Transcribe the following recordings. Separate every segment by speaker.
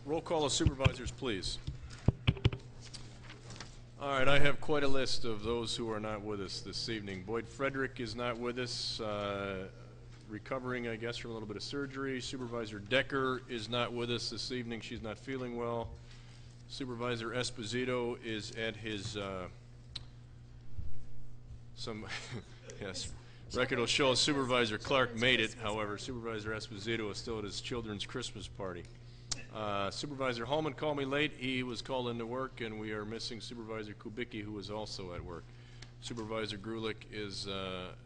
Speaker 1: Roll call of supervisors, please. All right, I have quite a list of those who are not with us this evening. Boyd Frederick is not with us, recovering, I guess, from a little bit of surgery. Supervisor Decker is not with us this evening. She's not feeling well. Supervisor Esposito is at his, yes, record will show Supervisor Clark made it. However, Supervisor Esposito is still at his children's Christmas party. Supervisor Hallman called me late. He was called into work, and we are missing Supervisor Kubicki, who is also at work. Supervisor Grulich is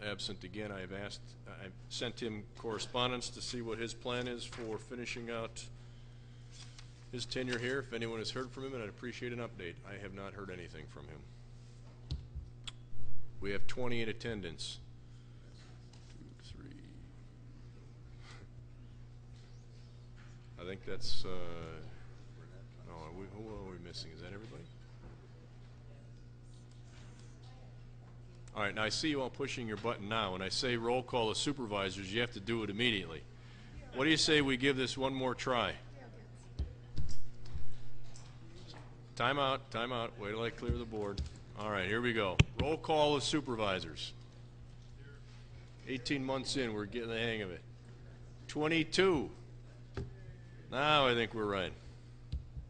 Speaker 1: absent again. I've sent him correspondence to see what his plan is for finishing out his tenure here. If anyone has heard from him, and I'd appreciate an update. I have not heard anything from him. We have 20 in attendance. 2, 3. I think that's, no, who are we missing? Is that everybody? All right, now I see you all pushing your button now. When I say roll call of supervisors, you have to do it immediately. What do you say we give this one more try? Time out, wait till I clear the board. All right, here we go. Roll call of supervisors. 18 months in, we're getting the hang of it. 22. Now I think we're right.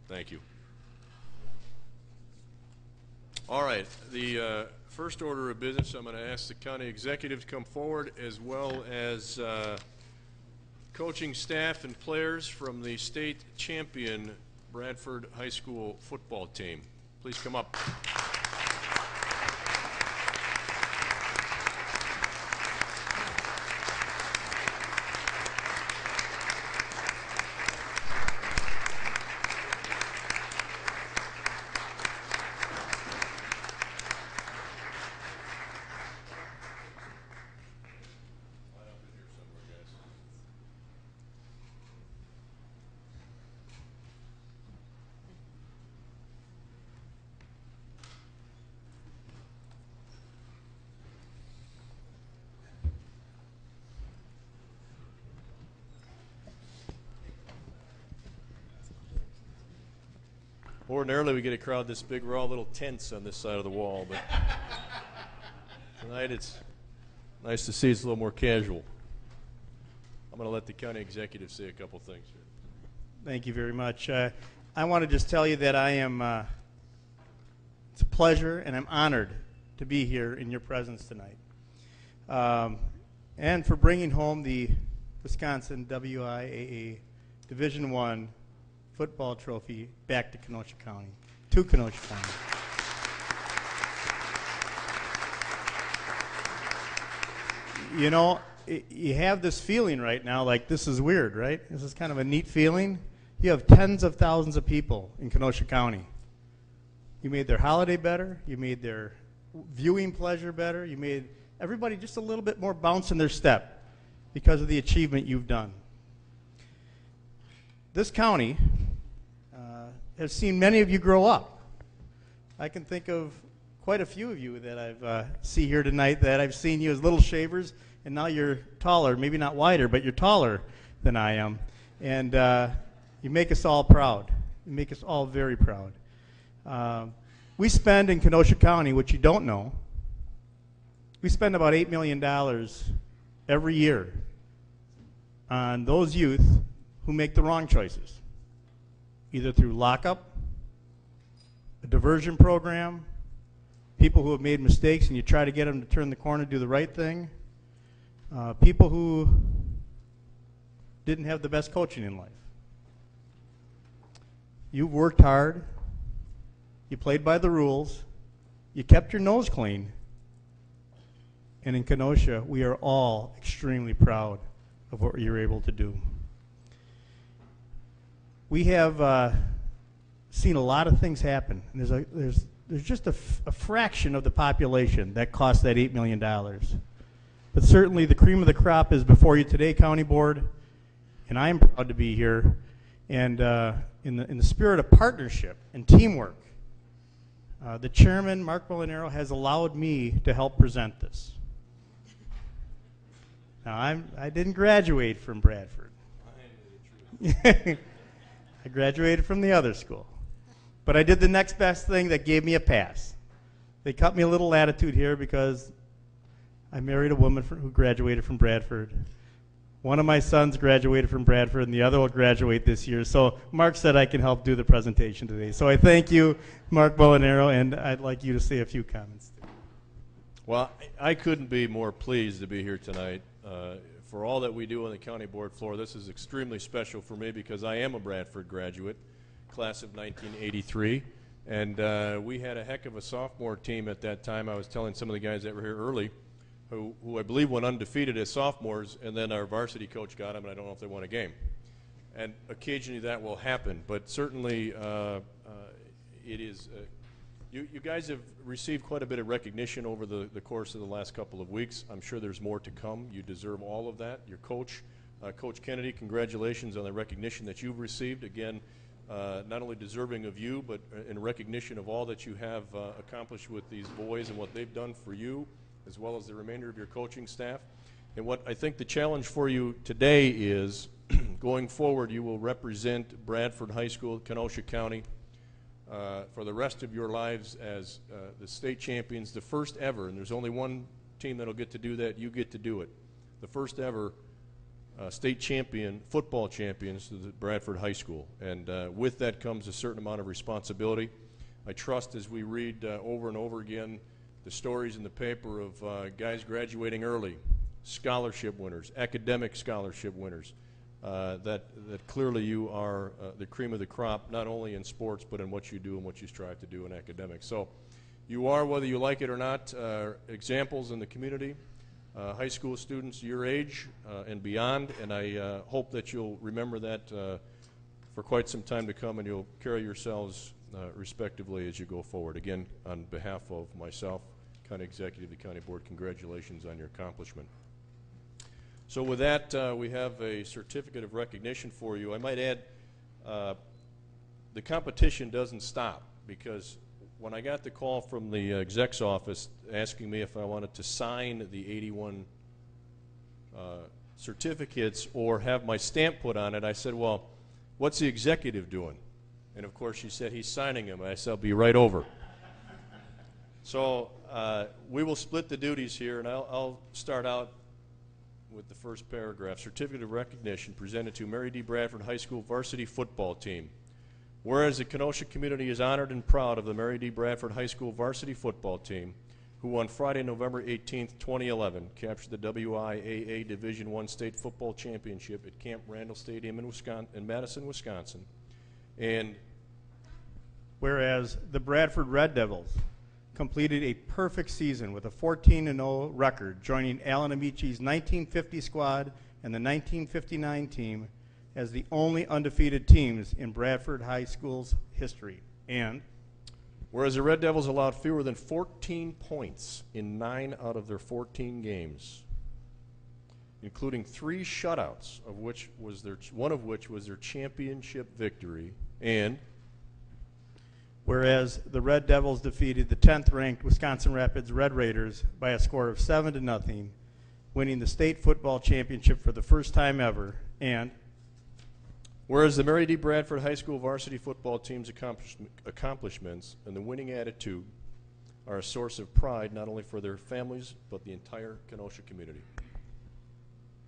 Speaker 1: Thank you. All right, the first order of business, I'm going to ask the county executive to come forward, as well as coaching staff and players from the state champion Bradford High School football team. Please come up. Ordinarily, we get a crowd this big. We're all a little tense on this side of the wall, but tonight it's nice to see it's a little more casual. I'm going to let the county executive say a couple things here.
Speaker 2: Thank you very much. I want to just tell you that I am, it's a pleasure and I'm honored to be here in your presence tonight. And for bringing home the Wisconsin WIAA Division I football trophy back to Kenosha County, County. You know, you have this feeling right now like this is weird, right? This is kind of a neat feeling. You have tens of thousands of people in Kenosha County. You made their holiday better. You made their viewing pleasure better. You made everybody just a little bit more bounce in their step because of the achievement you've done. This county has seen many of you grow up. I can think of quite a few of you that I've see here tonight that I've seen you as little shavers, and now you're taller, maybe not wider, but you're taller than I am. And you make us all proud. You make us all very proud. We spend in Kenosha County, which you don't know, we spend about $8 million every year on those youth who make the wrong choices, either through lockup, a diversion program, people who have made mistakes and you try to get them to turn the corner, do the right thing, people who didn't have the best coaching in life. You've worked hard, you played by the rules, you kept your nose clean, and in Kenosha, we are all extremely proud of what you're able to do. We have seen a lot of things happen. And there's just a fraction of the population that costs that $8 million. But certainly the cream of the crop is before you today, County Board, and I am proud to be here. And in the spirit of partnership and teamwork, the chairman, Mark Molinaro, has allowed me to help present this. Now, I didn't graduate from Bradford. I graduated from the other school. But I did the next best thing that gave me a pass. They cut me a little latitude here because I married a woman who graduated from Bradford. One of my sons graduated from Bradford, and the other will graduate this year. So Mark said I can help do the presentation today. So I thank you, Mark Molinaro, and I'd like you to say a few comments.
Speaker 1: Well, I couldn't be more pleased to be here tonight. For all that we do on the county board floor, this is extremely special for me because I am a Bradford graduate, class of 1983. And we had a heck of a sophomore team at that time. I was telling some of the guys that were here early, who I believe went undefeated as sophomores, and then our varsity coach got them, and I don't know if they won a game. And occasionally that will happen, but certainly it is. You guys have received quite a bit of recognition over the course of the last couple of weeks. I'm sure there's more to come. You deserve all of that. Your coach, Coach Kennedy, congratulations on the recognition that you've received. Again, not only deserving of you, but in recognition of all that you have accomplished with these boys and what they've done for you, as well as the remainder of your coaching staff. And what I think the challenge for you today is, going forward, you will represent Bradford High School, Kenosha County, for the rest of your lives as the state champions, the first ever, and there's only one team that'll get to do that, you get to do it, the first ever state champion, football champions to the Bradford High School. And with that comes a certain amount of responsibility. I trust as we read over and over again the stories in the paper of guys graduating early, scholarship winners, academic scholarship winners, that clearly you are the cream of the crop, not only in sports, but in what you do and what you strive to do in academics. So you are, whether you like it or not, examples in the community, high school students your age and beyond, and I hope that you'll remember that for quite some time to come, and you'll carry yourselves respectively as you go forward. Again, on behalf of myself, County Executive, the County Board, congratulations on your accomplishment. So with that, we have a certificate of recognition for you. I might add, the competition doesn't stop, because when I got the call from the exec's office asking me if I wanted to sign the 81 certificates or have my stamp put on it, I said, well, what's the executive doing? And of course she said, he's signing them. I said, I'll be right over. So we will split the duties here, and I'll start out with the first paragraph. Certificate of recognition presented to Mary D. Bradford High School varsity football team. Whereas the Kenosha community is honored and proud of the Mary D. Bradford High School varsity football team, who on Friday, November 18th, 2011, captured the WIAA Division I State Football Championship at Camp Randall Stadium in Madison, Wisconsin. And
Speaker 2: whereas the Bradford Red Devils completed a perfect season with a 14-0 record, joining Alan Amici's 1950 squad and the 1959 team as the only undefeated teams in Bradford High School's history. And
Speaker 1: whereas the Red Devils allowed fewer than 14 points in 9 out of their 14 games, including 3 shutouts, one of which was their championship victory. And
Speaker 2: whereas the Red Devils defeated the 10th-ranked Wisconsin Rapids Red Raiders by a score of 7-0, winning the state football championship for the first time ever. And
Speaker 1: whereas the Mary D. Bradford High School varsity football team's accomplishments and the winning attitude are a source of pride not only for their families but the entire Kenosha community.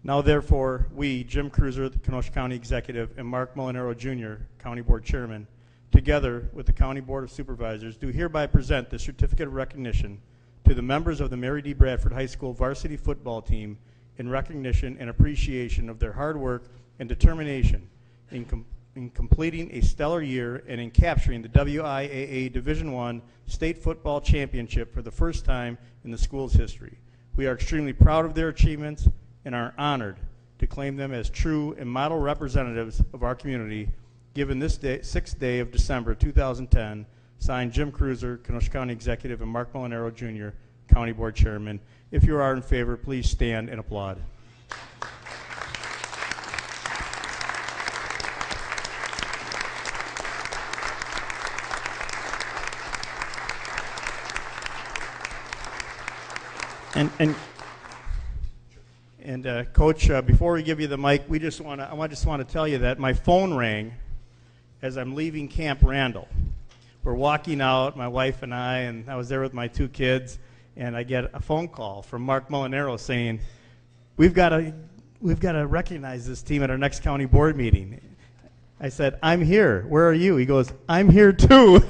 Speaker 2: Now therefore, we, Jim Cruiser, the Kenosha County Executive, and Mark Molinaro Jr., County Board Chairman, together with the County Board of Supervisors, do hereby present the certificate of recognition to the members of the Mary D. Bradford High School varsity football team in recognition and appreciation of their hard work and determination in completing a stellar year and in capturing the WIAA Division I State Football Championship for the first time in the school's history. We are extremely proud of their achievements and are honored to claim them as true and model representatives of our community. Given this day, 6th day of December 2010, signed Jim Cruiser, Kenosha County Executive, and Mark Molinaro Jr., County Board Chairman. If you are in favor, please stand and applaud. And Coach, before we give you the mic, I just want to tell you that my phone rang, as I'm leaving Camp Randall. We're walking out, my wife and I was there with my 2 kids, and I get a phone call from Mark Molinaro saying, we've got to recognize this team at our next county board meeting. I said, I'm here. Where are you? He goes, I'm here too.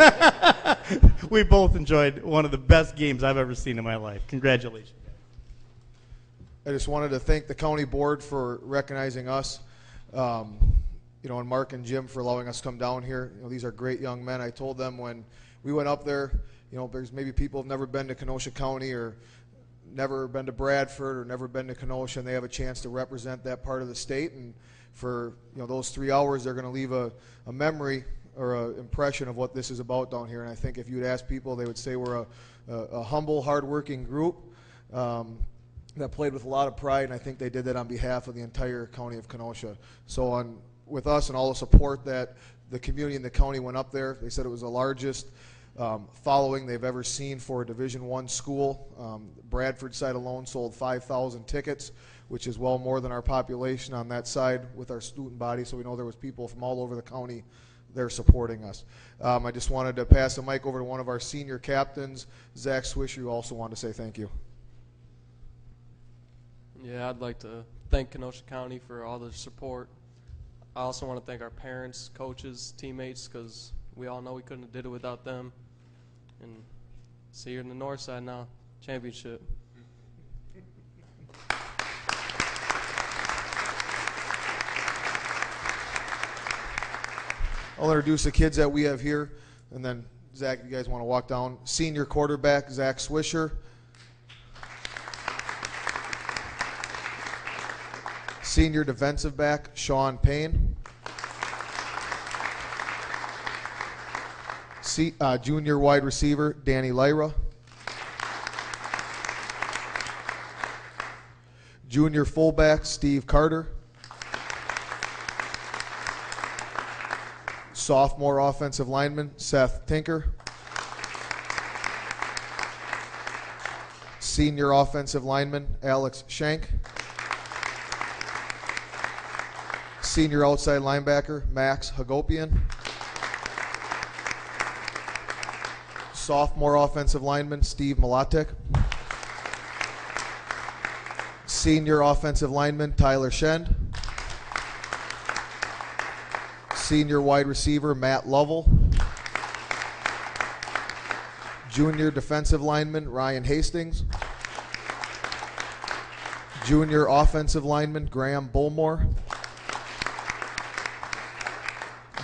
Speaker 2: We both enjoyed one of the best games I've ever seen in my life. Congratulations.
Speaker 3: I just wanted to thank the county board for recognizing us, and Mark and Jim for allowing us to come down here. These are great young men. I told them when we went up there, there's maybe people who've never been to Kenosha County or never been to Bradford or never been to Kenosha, and they have a chance to represent that part of the state. And for those 3 hours, they're going to leave a memory or an impression of what this is about down here. And I think if you'd ask people, they would say we're a humble, hardworking group that played with a lot of pride, and I think they did that on behalf of the entire county of Kenosha. So with us and all the support that the community and the county went up there, they said it was the largest following they've ever seen for a Division I school. Bradford side alone sold 5,000 tickets, which is well more than our population on that side with our student body, so we know there was people from all over the county there supporting us. I just wanted to pass the mic over to one of our senior captains, Zach Swisher, who also wanted to say thank you.
Speaker 4: Yeah, I'd like to thank Kenosha County for all the support. I also want to thank our parents, coaches, teammates, because we all know we couldn't have did it without them. And see you in the north side now, championship.
Speaker 3: I'll introduce the kids that we have here, and then Zach, if you guys want to walk down. Senior quarterback, Zach Swisher. Senior defensive back, Sean Payne. Junior wide receiver, Danny Lyra. Junior fullback, Steve Carter. Sophomore offensive lineman, Seth Tinker. Senior offensive lineman, Alex Schenk. Senior outside linebacker, Max Hagopian. Sophomore offensive lineman, Steve Malatek. Senior offensive lineman, Tyler Shend. Senior wide receiver, Matt Lovell. Junior defensive lineman, Ryan Hastings. Junior offensive lineman, Graham Bullmore.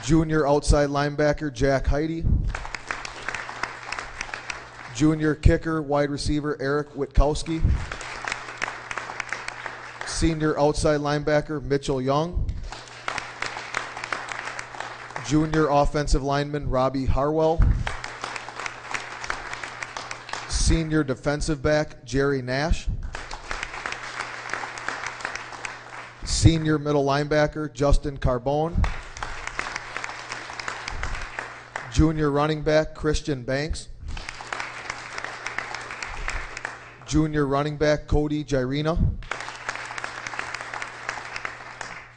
Speaker 3: Junior outside linebacker, Jack Heidi. Junior kicker, wide receiver, Eric Witkowski. Senior outside linebacker, Mitchell Young. Junior offensive lineman, Robbie Harwell. Senior defensive back, Jerry Nash. Senior middle linebacker, Justin Carbone. Junior running back, Christian Banks. Junior running back, Cody Gyrena.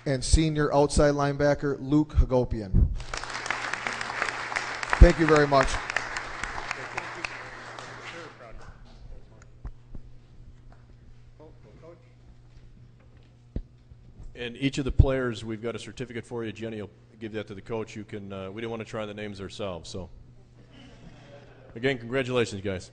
Speaker 3: And senior outside linebacker, Luke Hagopian. Thank you very much.
Speaker 1: And each of the players, we've got a certificate for you. Jenny will give that to the coach. You can. We didn't want to try the names ourselves, so again, congratulations, guys.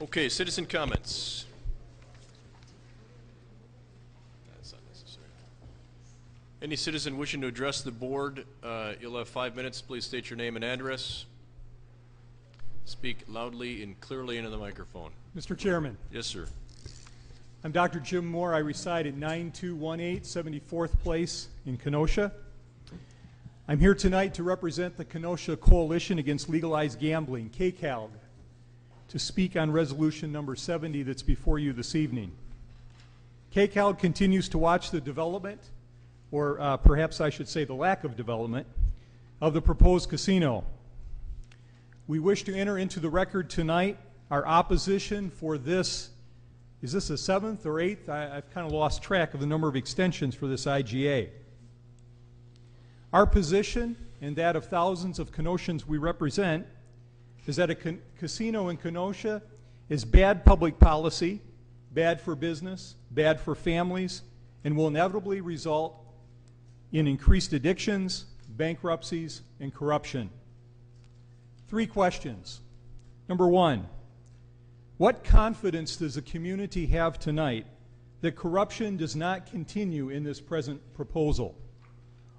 Speaker 1: Okay, citizen comments. That's not necessary. Any citizen wishing to address the board, you'll have 5 minutes. Please state your name and address. Speak loudly and clearly into the microphone.
Speaker 5: Mr. Chairman,
Speaker 1: Yes, sir.
Speaker 5: I'm Dr. Jim Moore. I reside at 9218 74th Place in Kenosha. I'm here tonight to represent the Kenosha Coalition Against Legalized Gambling, KCALG, to speak on resolution number 70 that's before you this evening. KCAL continues to watch the development, or perhaps I should say the lack of development, of the proposed casino. We wish to enter into the record tonight our opposition for this. Is this the 7th or 8th? I've kind of lost track of the number of extensions for this IGA. Our position, and that of thousands of Kenoshans we represent, is that a casino in Kenosha is bad public policy, bad for business, bad for families, and will inevitably result in increased addictions, bankruptcies, and corruption. 3 questions. Number 1, what confidence does the community have tonight that corruption does not continue in this present proposal?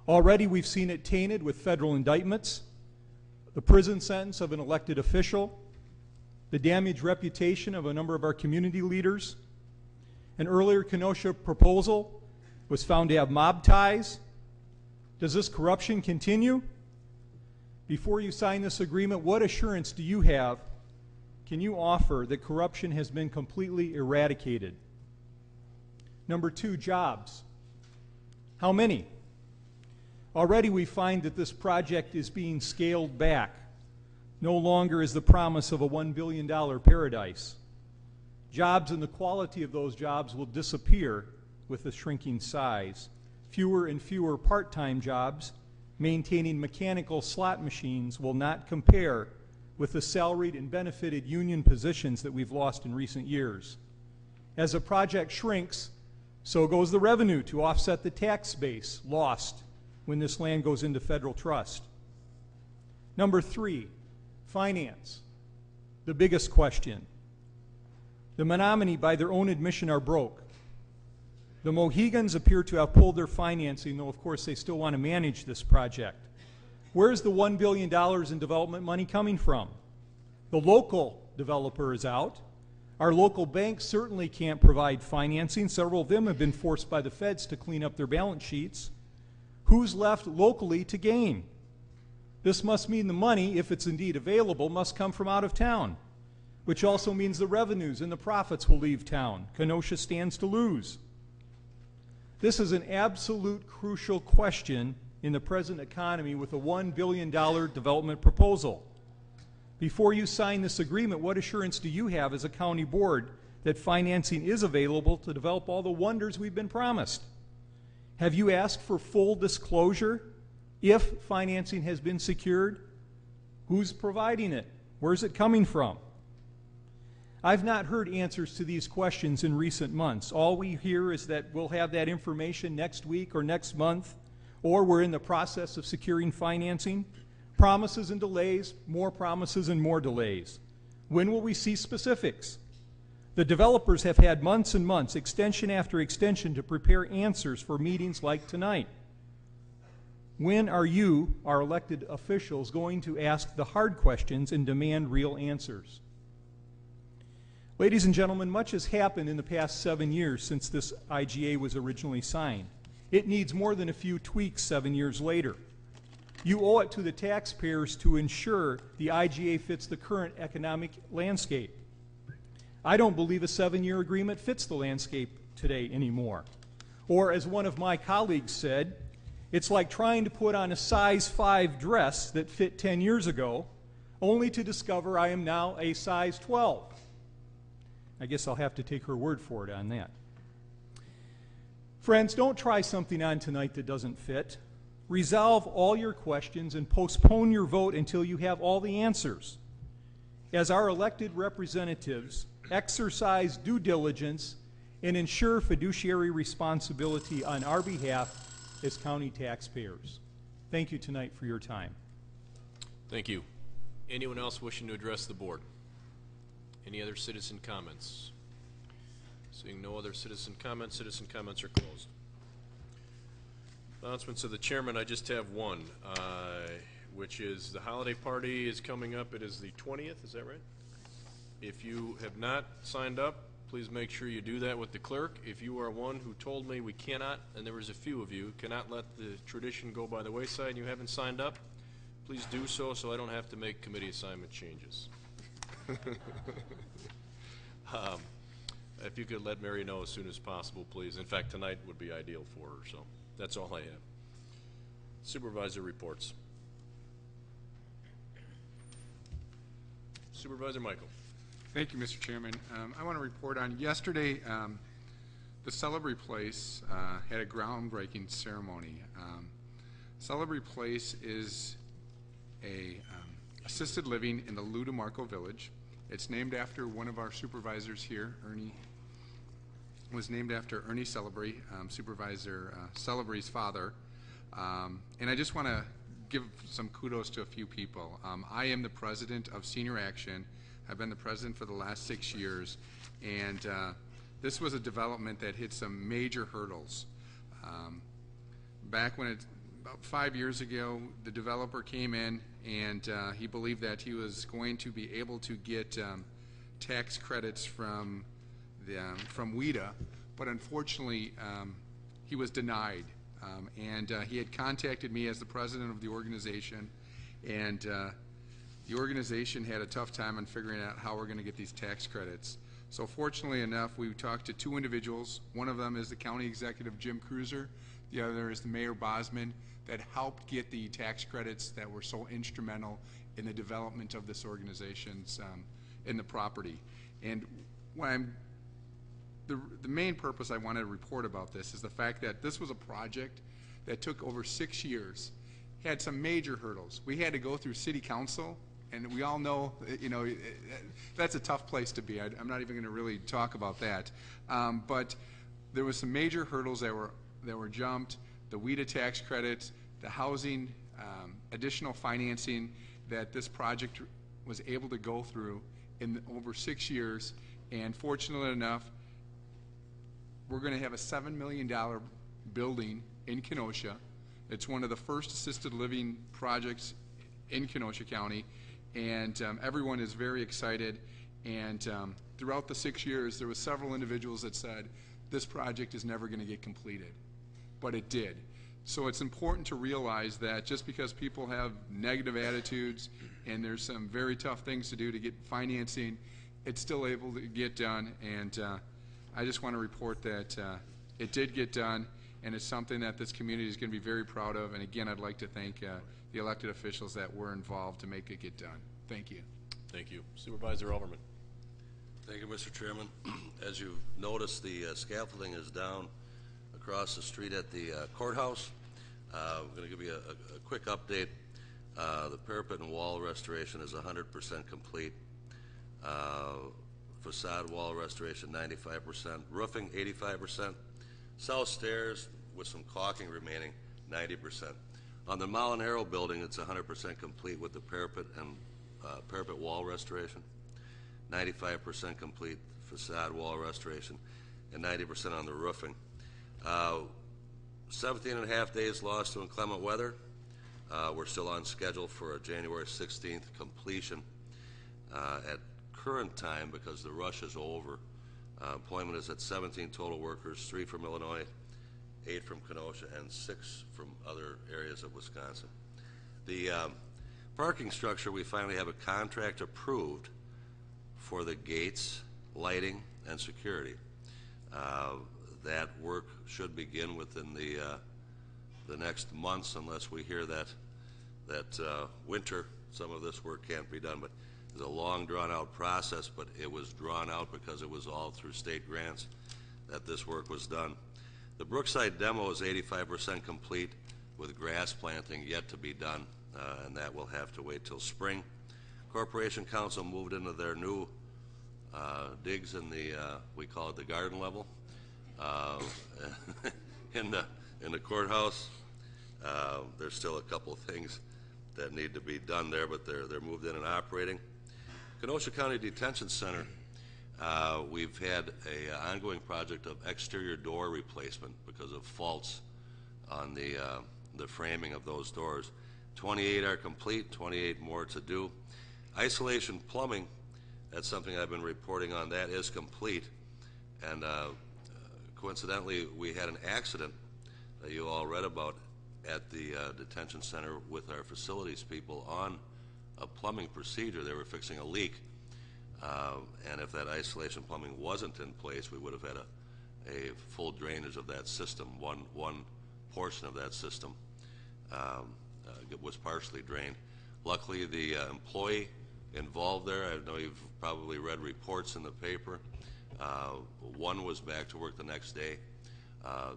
Speaker 5: Already we've seen it tainted with federal indictments, the prison sentence of an elected official, the damaged reputation of a number of our community leaders. An earlier Kenosha proposal was found to have mob ties. Does this corruption continue? Before you sign this agreement, what assurance do you have, can you offer, that corruption has been completely eradicated? Number 2, jobs. How many? Already we find that this project is being scaled back. No longer is the promise of a $1 billion paradise. Jobs and the quality of those jobs will disappear with the shrinking size. Fewer and fewer part-time jobs maintaining mechanical slot machines will not compare with the salaried and benefited union positions that we've lost in recent years. As the project shrinks, so goes the revenue to offset the tax base lost when this land goes into federal trust. Number 3, finance. The biggest question. The Menominee, by their own admission, are broke. The Mohegans appear to have pulled their financing, though of course they still want to manage this project. Where's the $1 billion in development money coming from? The local developer is out. Our local banks certainly can't provide financing. Several of them have been forced by the feds to clean up their balance sheets. Who's left locally to gain? This must mean the money, if it's indeed available, must come from out of town, which also means the revenues and the profits will leave town. Kenosha stands to lose. This is an absolute crucial question in the present economy with a $1 billion development proposal. Before you sign this agreement, what assurance do you have as a county board that financing is available to develop all the wonders we've been promised? Have you asked for full disclosure if financing has been secured? Who's providing it? Where's it coming from? I've not heard answers to these questions in recent months. All we hear is that we'll have that information next week or next month, or we're in the process of securing financing. Promises and delays, more promises and more delays. When will we see specifics? The developers have had months and months, extension after extension, to prepare answers for meetings like tonight. When are you, our elected officials, going to ask the hard questions and demand real answers? Ladies and gentlemen, much has happened in the past 7 years since this IGA was originally signed. It needs more than a few tweaks 7 years later. You owe it to the taxpayers to ensure the IGA fits the current economic landscape. I don't believe a 7-year agreement fits the landscape today anymore. Or as one of my colleagues said, it's like trying to put on a size 5 dress that fit 10 years ago, only to discover I am now a size 12. I guess I'll have to take her word for it on that. Friends, don't try something on tonight that doesn't fit. Resolve all your questions and postpone your vote until you have all the answers. As our elected representatives, exercise due diligence and ensure fiduciary responsibility on our behalf as county taxpayers. Thank you tonight for your time.
Speaker 1: Thank you. Anyone else wishing to address the board? Any other citizen comments? Seeing no other citizen comments are closed. Announcements of the chairman, I just have one, which is the holiday party is coming up. It is the 20th, is that right? If you have not signed up, please make sure you do that with the clerk. If you are one who told me we cannot, and there was a few of you, cannot let the tradition go by the wayside and you haven't signed up, please do so I don't have to make committee assignment changes. If you could let Mary know as soon as possible, please. In fact, tonight would be ideal for her, so that's all I have. Supervisor reports. Supervisor Michael.
Speaker 6: Thank you, Mr. Chairman. I want to report on yesterday, the Celebrity Place had a groundbreaking ceremony. Celebrity Place is a assisted living in the Lou DeMarco Village. It's named after one of our supervisors here, Ernie. Was named after Ernie Celebrity, Supervisor Celebrity's father. And I just want to give some kudos to a few people. I am the president of Senior Action. I've been the president for the last 6 years, and this was a development that hit some major hurdles. Back when about 5 years ago, the developer came in and he believed that he was going to be able to get tax credits from WIDA, but unfortunately he was denied. And he had contacted me as the president of the organization, and the organization had a tough time on figuring out how we're going to get these tax credits. So fortunately enough, we talked to two individuals. One of them is the county executive, Jim Cruiser. The other is the Mayor Bosman, that helped get the tax credits that were so instrumental in the development of this organization's in the property. And when the main purpose I wanted to report about this is the fact that this was a project that took over 6 years, had some major hurdles. We had to go through city council, and we all know, you know, that's a tough place to be. I'm not even going to really talk about that. But there was some major hurdles that were jumped, the WIDA tax credits, the housing, additional financing that this project was able to go through in over 6 years. And fortunately enough, we're going to have a $7 million building in Kenosha. It's one of the first assisted living projects in Kenosha County, and everyone is very excited. And throughout the 6 years, there were several individuals that said, this project is never going to get completed, but it did. So it's important to realize that just because people have negative attitudes and there's some very tough things to do to get financing, it's still able to get done. And I just want to report that it did get done, and it's something that this community is going to be very proud of. And again, I'd like to thank the elected officials that were involved to make it get done. Thank you.
Speaker 1: Thank you. Supervisor Overman.
Speaker 7: Thank you, Mr. Chairman. As you've noticed, the scaffolding is down across the street at the courthouse. I'm going to give you a quick update. The parapet and wall restoration is 100% complete. Facade wall restoration 95%. Roofing 85%. South stairs with some caulking remaining 90%. On the Molinaro building, it's 100% complete with the parapet and parapet wall restoration. 95% complete facade wall restoration, and 90% on the roofing. 17 and a half days lost to inclement weather. We're still on schedule for a January 16th completion. At current time, because the rush is over, employment is at 17 total workers, 3 from Illinois, 8 from Kenosha, and 6 from other areas of Wisconsin. The parking structure, we finally have a contract approved for the gates, lighting, and security. That work should begin within the next months, unless we hear that winter some of this work can't be done. But it's a long, drawn-out process, but it was drawn out because it was all through state grants that this work was done. The Brookside demo is 85% complete, with grass planting yet to be done, and that will have to wait till spring. Corporation Council moved into their new digs in the, we call it the garden level, in the courthouse. There's still a couple of things that need to be done there, but they're moved in and operating. Kenosha County Detention Center, we've had a ongoing project of exterior door replacement because of faults on the framing of those doors. 28 are complete, 28 more to do. Isolation plumbing, that's something I've been reporting on. That is complete, and coincidentally, we had an accident that you all read about at the detention center with our facilities people on a plumbing procedure. They were fixing a leak. And if that isolation plumbing wasn't in place, we would have had a full drainage of that system. One portion of that system was partially drained. Luckily, the employee involved there, I know you've probably read reports in the paper. One was back to work the next day.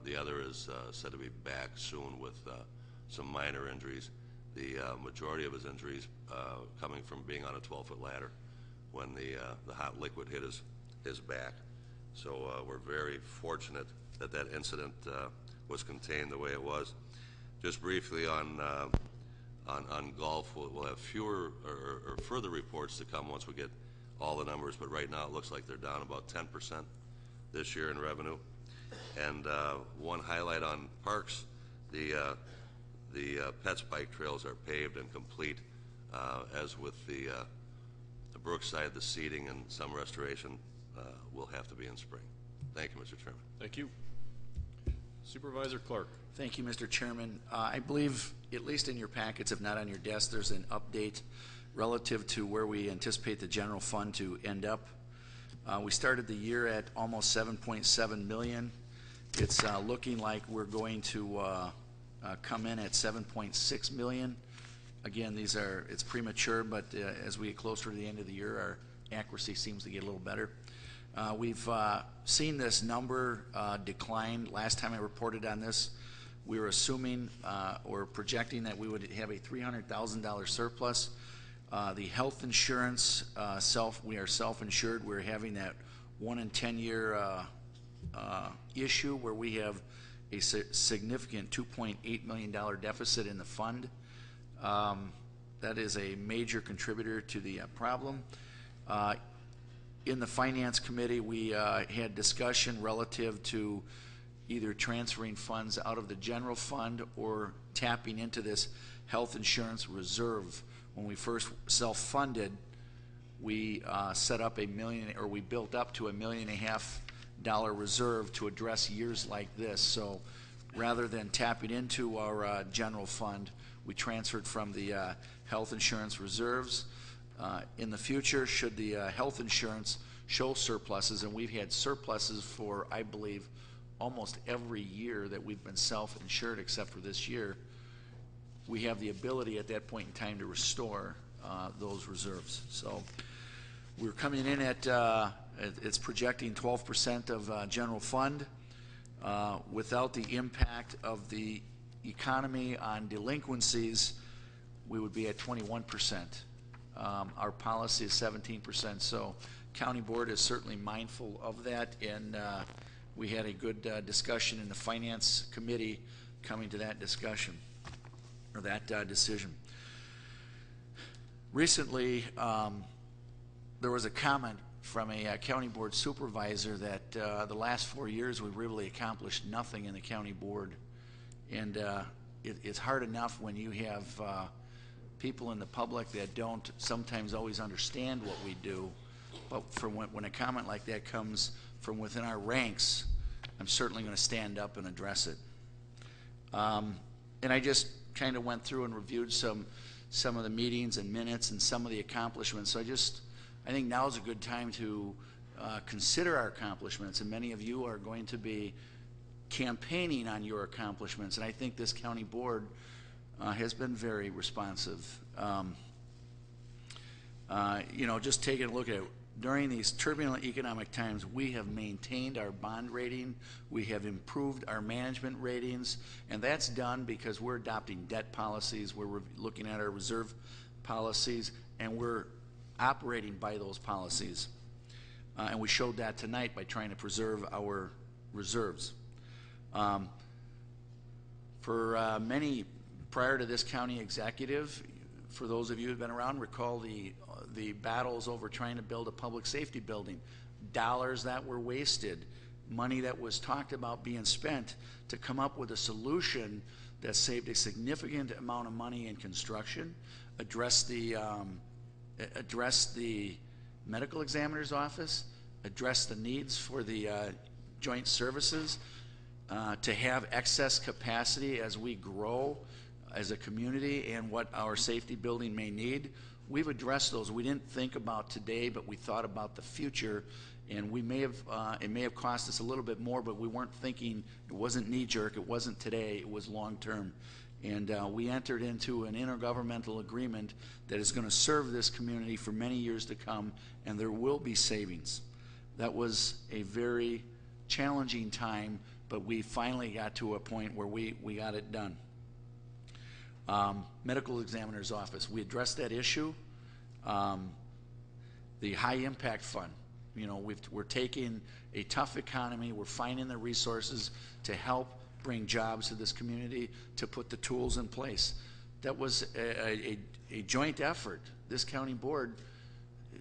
Speaker 7: The other is said to be back soon with some minor injuries. The majority of his injuries coming from being on a 12-foot ladder when the hot liquid hit his back. So we're very fortunate that that incident was contained the way it was. Just briefly on golf, we'll have fewer or further reports to come once we get all the numbers, but right now it looks like they're down about 10% this year in revenue. And one highlight on parks, the Pets bike trails are paved and complete, as with the Brookside, the seating and some restoration will have to be in spring. Thank you, Mr. Chairman.
Speaker 1: Thank you. Supervisor Clark.
Speaker 8: Thank you, Mr. Chairman. I believe, at least in your packets, if not on your desk, there's an update relative to where we anticipate the general fund to end up. We started the year at almost 7.7 million. It's looking like we're going to come in at 7.6 million. Again, it's premature, but as we get closer to the end of the year, our accuracy seems to get a little better. We've seen this number decline. Last time I reported on this, we were assuming or projecting that we would have a $300,000 surplus. The health insurance, we are self-insured. We're having that 1 in 10 year issue where we have a significant $2.8 million deficit in the fund. That is a major contributor to the problem. In the Finance Committee, we had discussion relative to either transferring funds out of the general fund or tapping into this health insurance reserve. When we first self-funded, we set up we built up to $1.5 million reserve to address years like this. So rather than tapping into our general fund, we transferred from the health insurance reserves. In the future, should the health insurance show surpluses, and we've had surpluses for, I believe, almost every year that we've been self-insured except for this year, we have the ability at that point in time to restore those reserves. So we're coming in at, it's projecting 12% of general fund. Without the impact of the economy on delinquencies, we would be at 21%. Our policy is 17%, so County Board is certainly mindful of that, and we had a good discussion in the Finance Committee coming to that discussion, or that decision. Recently, there was a comment from a County Board supervisor that the last 4 years we've really accomplished nothing in the County Board, and it's hard enough when you have people in the public that don't sometimes always understand what we do, but when a comment like that comes from within our ranks, I'm certainly going to stand up and address it. And I just kind of went through and reviewed some of the meetings and minutes and some of the accomplishments. So I think now is a good time to consider our accomplishments, and many of you are going to be campaigning on your accomplishments, and I think this County Board has been very responsive. Just taking a look at it, during these turbulent economic times, we have maintained our bond rating, we have improved our management ratings, and that's done because we're adopting debt policies, we're looking at our reserve policies, and we're operating by those policies. And we showed that tonight by trying to preserve our reserves. For many prior to this county executive, for those of you who've been around, recall the battles over trying to build a public safety building, dollars that were wasted, money that was talked about being spent to come up with a solution that saved a significant amount of money in construction, address the medical examiner's office, address the needs for the joint services, to have excess capacity as we grow as a community and what our safety building may need. we've addressed those. We didn't think about today, but we thought about the future, and we may have it may have cost us a little bit more, but we weren't thinking. It wasn't knee-jerk. It wasn't today. It was long-term, and we entered into an intergovernmental agreement that is going to serve this community for many years to come, and there will be savings. That was a very challenging time, but we finally got to a point where we got it done. Medical examiner's office, we addressed that issue. The high impact fund, you know, we're taking a tough economy, we're finding the resources to help bring jobs to this community, to put the tools in place. That was a joint effort. This county board,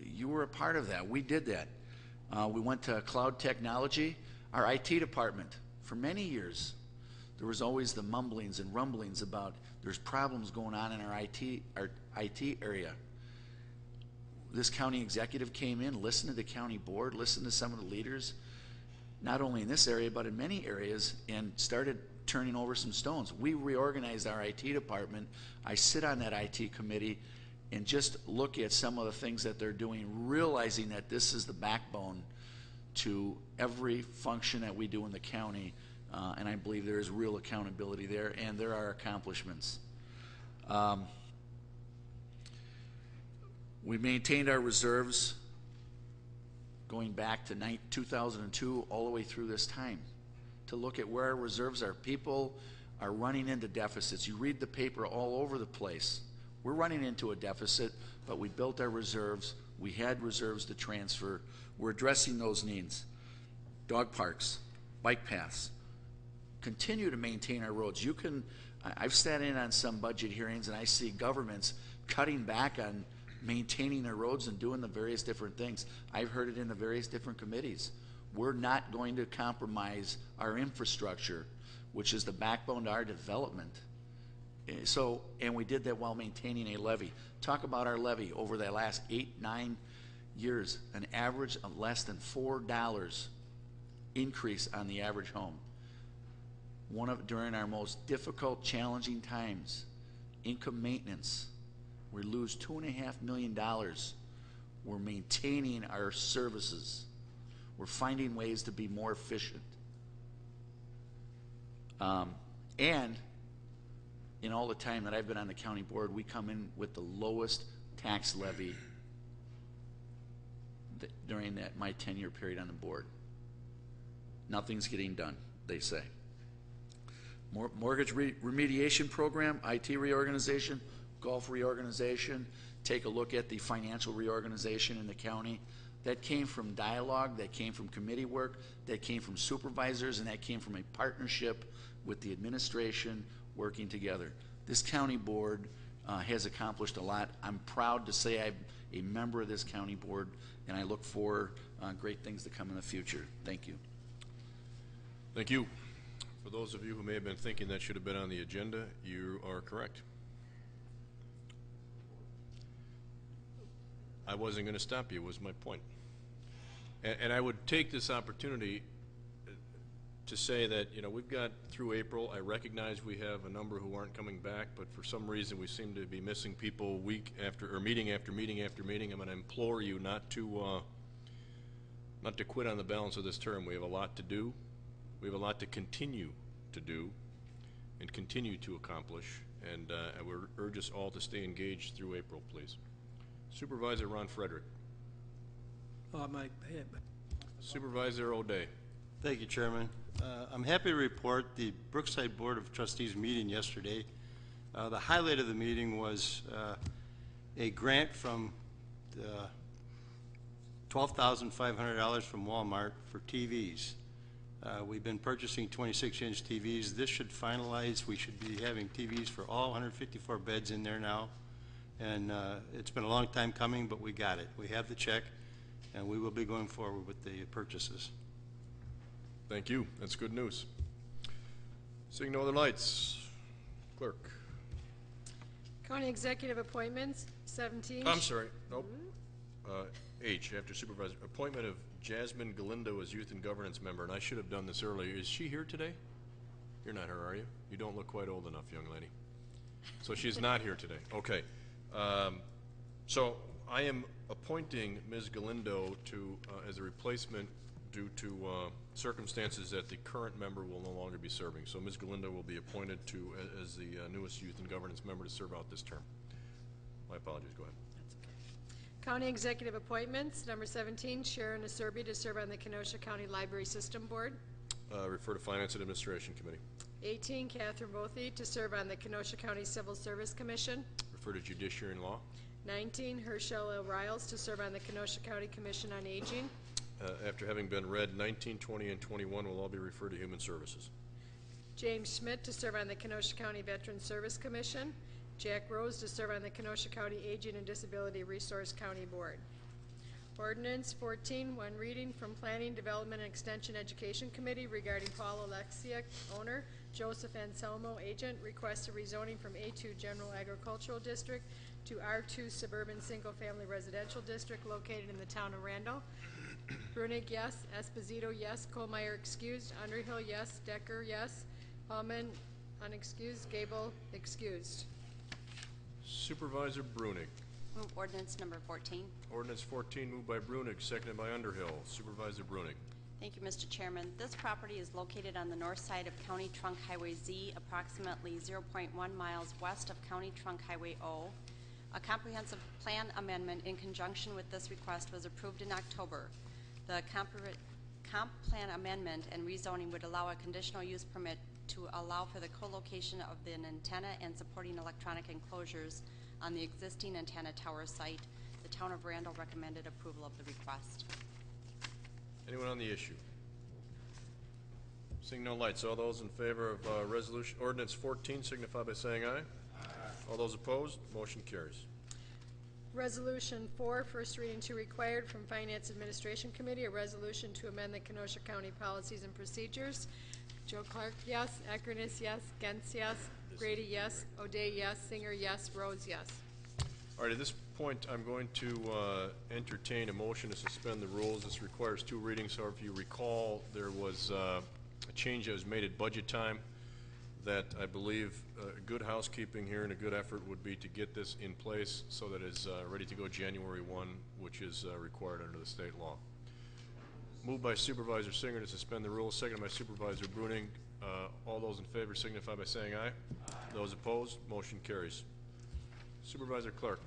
Speaker 8: you were a part of that. We did that. We went to cloud technology. Our IT department, for many years, there was always the mumblings and rumblings about there's problems going on in our IT area. This county executive came in, listened to the county board, listened to some of the leaders, not only in this area, but in many areas, and started turning over some stones. We reorganized our IT department. I sit on that IT committee and just look at some of the things that they're doing, realizing that this is the backbone to every function that we do in the county, and I believe there is real accountability there, and there are accomplishments. We maintained our reserves going back to 2002 all the way through this time to look at where our reserves are. People are running into deficits. You read the paper all over the place. We're running into a deficit, but we built our reserves. We had reserves to transfer. We're addressing those needs. Dog parks, bike paths. Continue to maintain our roads. I've sat in on some budget hearings and I see governments cutting back on maintaining their roads and doing the various different things. I've heard it in the various different committees. We're not going to compromise our infrastructure, which is the backbone to our development. So, and we did that while maintaining a levy. Talk about our levy over the last 8-9 years, an average of less than $4 increase on the average home. During our most difficult, challenging times, income maintenance, we lose $2.5 million. We're maintaining our services. We're finding ways to be more efficient. And in all the time that I've been on the county board, we come in with the lowest tax levy during my 10-year period on the board. Nothing's getting done, they say. Mortgage remediation program, IT reorganization, golf reorganization, take a look at the financial reorganization in the county. That came from dialogue, that came from committee work, that came from supervisors, and that came from a partnership with the administration working together. This county board has accomplished a lot. I'm proud to say I'm a member of this county board, and I look for great things to come in the future. Thank you.
Speaker 1: Thank you. For those of you who may have been thinking that should have been on the agenda, you are correct. I wasn't going to stop you, was my point. And I would take this opportunity to say that, you know, we've got through April. I recognize we have a number who aren't coming back, but for some reason we seem to be missing people week after, or meeting after meeting after meeting. I'm going to implore you not to quit on the balance of this term. We have a lot to do. We have a lot to continue to do and continue to accomplish, and I would urge us all to stay engaged through April, please. Supervisor Ron Frederick. Supervisor O'Day.
Speaker 9: Thank you, Chairman. I'm happy to report the Brookside Board of Trustees meeting yesterday. The highlight of the meeting was a grant from $12,500 from Walmart for TVs. We've been purchasing 26-inch TVs. This should finalize. We should be having TVs for all 154 beds in there now. And it's been a long time coming, but we got it. We have the check, and we will be going forward with the purchases.
Speaker 1: Thank you. That's good news. Seeing no other lights, clerk.
Speaker 10: County Executive Appointments, 17.
Speaker 1: I'm sorry. Nope. H, after Supervisor. Appointment of Jasmine Galindo as Youth and Governance Member, and I should have done this earlier. Is she here today? You're not her, are you? You don't look quite old enough, young lady. So she's not here today. Okay. So I am appointing Ms. Galindo to, as a replacement due to circumstances that the current member will no longer be serving. So Ms. Galindo will be appointed to, as the newest Youth and Governance member to serve out this term. My apologies, go ahead.
Speaker 10: County Executive Appointments, number 17, Sharon Acerbi to serve on the Kenosha County Library System Board.
Speaker 1: Refer to Finance and Administration Committee.
Speaker 10: 18, Catherine Bothy to serve on the Kenosha County Civil Service Commission.
Speaker 1: Refer to Judiciary and Law.
Speaker 10: 19, Herschel L. Riles to serve on the Kenosha County Commission on Aging.
Speaker 1: After having been read, 19, 20, and 21 will all be referred to Human Services.
Speaker 10: James Schmidt to serve on the Kenosha County Veteran Service Commission. Jack Rose to serve on the Kenosha County Aging and Disability Resource County Board. Ordinance 14, one reading from Planning, Development, and Extension Education Committee regarding Paul Alexiak, owner, Joseph Anselmo, agent, requests a rezoning from A2 General Agricultural District to R2 Suburban Single Family Residential District located in the town of Randall. Brunig, yes. Esposito, yes. Kohlmeyer, excused. Underhill, yes. Decker, yes. Hallman, unexcused. Gable, excused.
Speaker 1: Supervisor Brunig.
Speaker 11: Move ordinance number 14.
Speaker 1: Ordinance 14 moved by Brunig, seconded by Underhill. Supervisor Brunig.
Speaker 11: Thank you, Mr. Chairman. This property is located on the north side of County Trunk Highway Z, approximately 0.1 miles west of County Trunk Highway O. A comprehensive plan amendment in conjunction with this request was approved in October. The comp plan amendment and rezoning would allow a conditional use permit to allow for the co-location of an antenna and supporting electronic enclosures on the existing antenna tower site. The town of Randall recommended approval of the request.
Speaker 1: Anyone on the issue? Seeing no lights, all those in favor of resolution ordinance 14 signify by saying aye. Aye. All those opposed, motion carries.
Speaker 10: Resolution 4, first reading to required from Finance Administration Committee, a resolution to amend the Kenosha County Policies and Procedures. Joe Clark, yes. Eckerness, yes. Gentz, yes. Grady, yes. O'Day, yes. Singer, yes. Rose, yes.
Speaker 1: All right, at this point, I'm going to entertain a motion to suspend the rules. This requires 2 readings. However, if you recall, there was a change that was made at budget time that I believe good housekeeping here and a good effort would be to get this in place so that it's ready to go January 1, which is required under the state law. Moved by Supervisor Singer to suspend the rules, seconded by Supervisor Bruning. All those in favor signify by saying aye. Aye. Those opposed, motion carries. Supervisor Clark.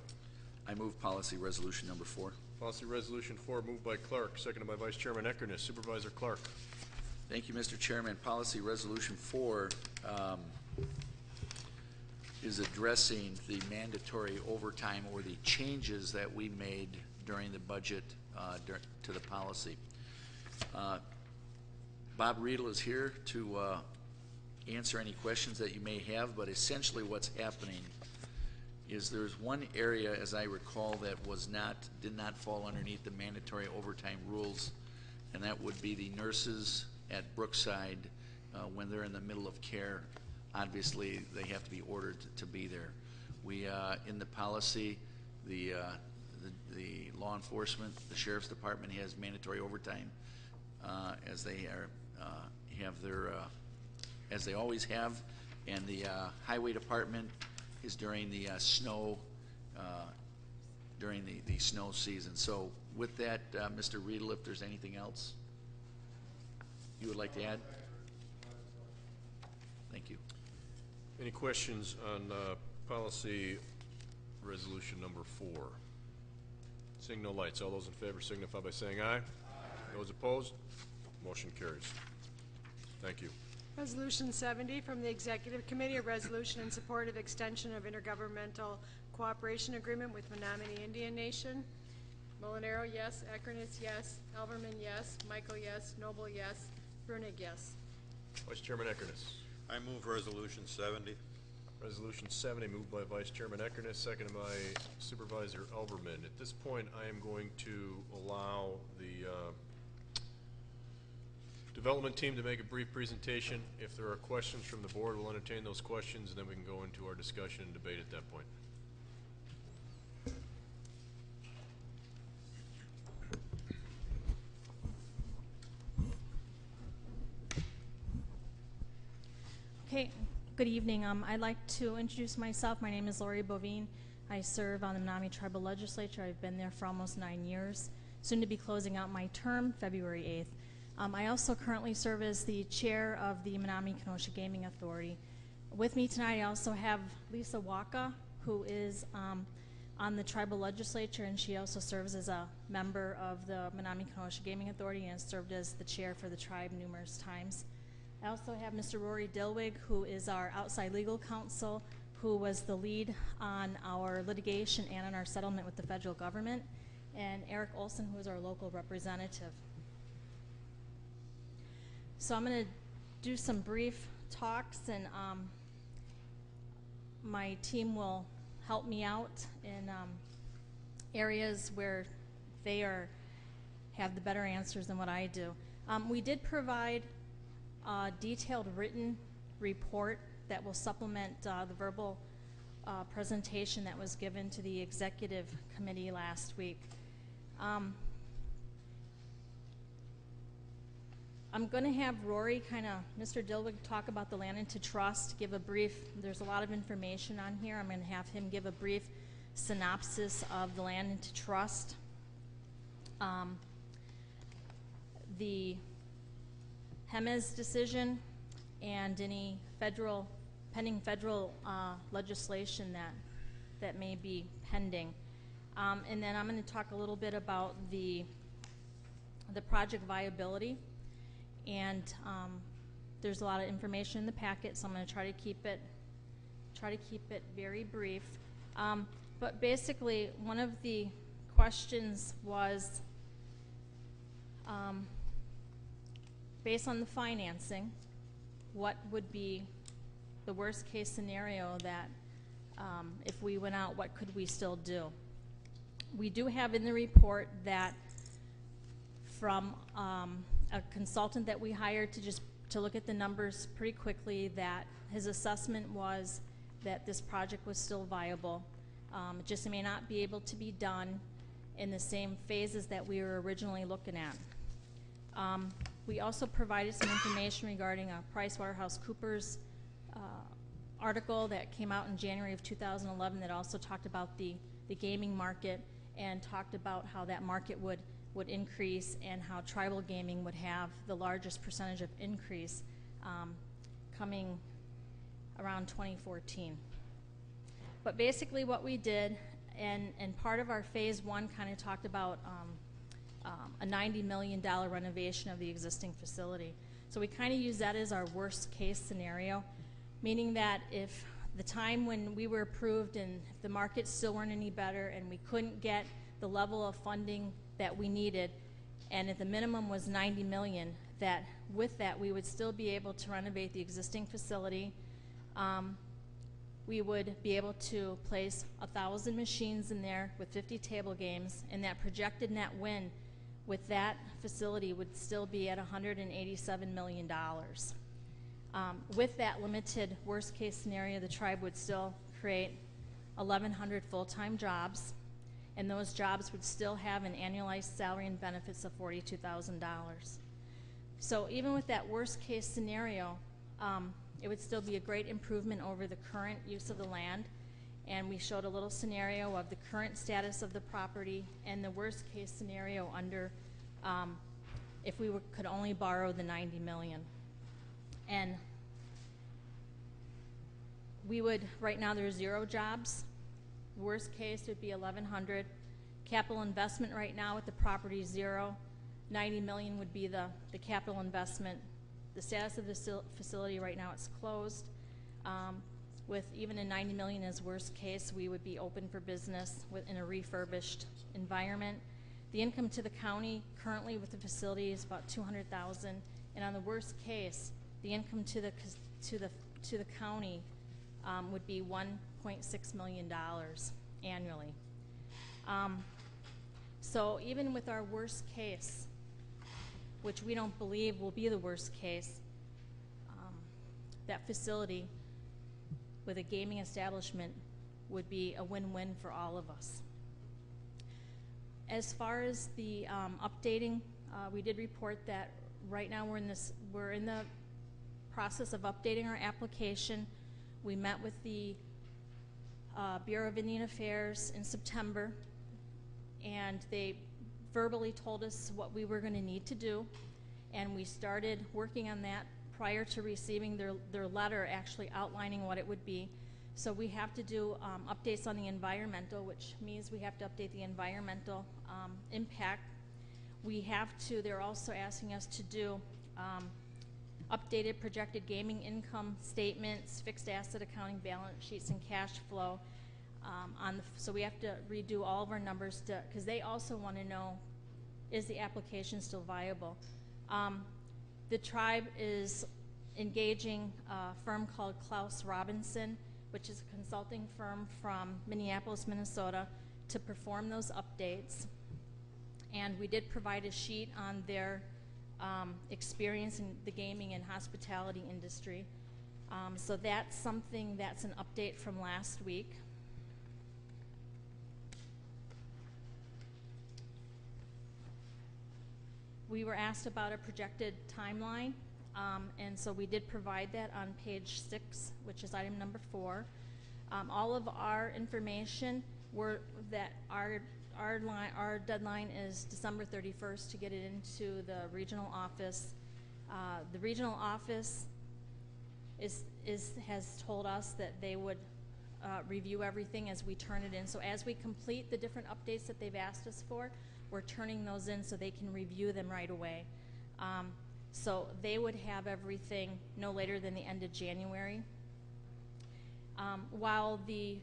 Speaker 8: I move policy resolution number 4.
Speaker 1: Policy resolution 4 moved by Clark, seconded by Vice Chairman Eckerness. Supervisor Clark.
Speaker 8: Thank you, Mr. Chairman. Policy resolution 4 is addressing the mandatory overtime or the changes that we made during the budget to the policy. Bob Riedel is here to answer any questions that you may have, but essentially what's happening is there's one area, as I recall, that did not fall underneath the mandatory overtime rules, and that would be the nurses at Brookside when they're in the middle of care. Obviously, they have to be ordered to be there. We, in the policy, the law enforcement, the sheriff's department has mandatory overtime as they have their, as they always have, and the highway department is during the snow, during the snow season. So with that, Mr. Riedel, if there's anything else you would like to add? Thank you.
Speaker 1: Any questions on policy resolution number 4? Seeing no lights, all those in favor signify by saying aye. Aye. Those opposed, motion carries. Thank you.
Speaker 10: Resolution 70 from the Executive Committee, a resolution in support of extension of intergovernmental cooperation agreement with Menominee Indian Nation. Molinaro, yes. Eckerness, yes. Elverman, yes. Michael, yes. Noble, yes. Brunig, yes.
Speaker 1: Vice Chairman Eckerness.
Speaker 12: I move resolution 70.
Speaker 1: Resolution 70 moved by Vice Chairman Eckerness, seconded by Supervisor Elverman. At this point, I am going to allow the development team to make a brief presentation. If there are questions from the board, we'll entertain those questions, and then we can go into our discussion and debate at that point.
Speaker 13: Okay, good evening. I'd like to introduce myself. My name is Lori Bovine. I serve on the Menominee Tribal Legislature. I've been there for almost 9 years, soon to be closing out my term February 8th. I also currently serve as the chair of the Menominee Kenosha Gaming Authority. With me tonight, I also have Lisa Waka, who is on the tribal legislature, and she also serves as a member of the Menominee Kenosha Gaming Authority and has served as the chair for the tribe numerous times. I also have Mr. Rory Dilwig, who is our outside legal counsel, who was the lead on our litigation and on our settlement with the federal government, and Eric Olson, who is our local representative. So I'm going to do some brief talks, and my team will help me out in areas where they have the better answers than what I do. We did provide a detailed written report that will supplement the verbal presentation that was given to the executive committee last week. I'm going to have Rory Mr. Dilwig talk about the land into trust, give a brief, there's a lot of information on here. I'm going to have him give a brief synopsis of the land into trust. The HEMES decision and any pending federal legislation that may be pending. And then I'm going to talk a little bit about the project viability. And there's a lot of information in the packet, so I'm going to try to keep it very brief. But basically, one of the questions was, based on the financing, what would be the worst case scenario that if we went out, what could we still do? We do have in the report that from a consultant that we hired to look at the numbers pretty quickly, that his assessment was that this project was still viable. It just may not be able to be done in the same phases that we were originally looking at. We also provided some information regarding a PricewaterhouseCoopers article that came out in January of 2011 that also talked about the gaming market and talked about how that market would increase and how tribal gaming would have the largest percentage of increase coming around 2014. But basically what we did, and part of our phase one kind of talked about a $90 million renovation of the existing facility. So we kind of use that as our worst case scenario, meaning that if the time when we were approved and if the markets still weren't any better and we couldn't get the level of funding that we needed, and at the minimum was $90 million, that with that we would still be able to renovate the existing facility. We would be able to place 1,000 machines in there with 50 table games, and that projected net win with that facility would still be at $187 million. With that limited worst case scenario, the tribe would still create 1,100 full-time jobs, and those jobs would still have an annualized salary and benefits of $42,000. So even with that worst case scenario, it would still be a great improvement over the current use of the land. And we showed a little scenario of the current status of the property and the worst case scenario under if we could only borrow the $90 million. And we would, right now there's 0 jobs. Worst case would be 1,100. Capital investment right now with the property 0. 90 million would be the capital investment. The status of the facility right now, it's closed. With even a 90 million as worst case, we would be open for business in a refurbished environment. The income to the county currently with the facility is about 200,000, and on the worst case, the income to the county would be $1.6 million annually. So even with our worst case, which we don't believe will be the worst case, that facility with a gaming establishment would be a win-win for all of us. As far as the updating, we did report that right now we're in the process of updating our application. We met with the Bureau of Indian Affairs in September, and they verbally told us what we were going to need to do, and we started working on that prior to receiving their letter actually outlining what it would be. So we have to do updates on the environmental, which means we have to update the environmental impact. They're also asking us to do updated projected gaming income statements, fixed asset accounting balance sheets, and cash flow. So we have to redo all of our numbers because they also want to know, is the application still viable? The tribe is engaging a firm called Klaus Robinson, which is a consulting firm from Minneapolis, Minnesota, to perform those updates. And we did provide a sheet on their experience in the gaming and hospitality industry. So that's an update from last week. We were asked about a projected timeline, and so we did provide that on page 6, which is item number 4. All of our information our deadline is December 31st to get it into the regional office. The regional office has told us that they would review everything as we turn it in. So as we complete the different updates that they've asked us for, we're turning those in so they can review them right away. So they would have everything no later than the end of January. While the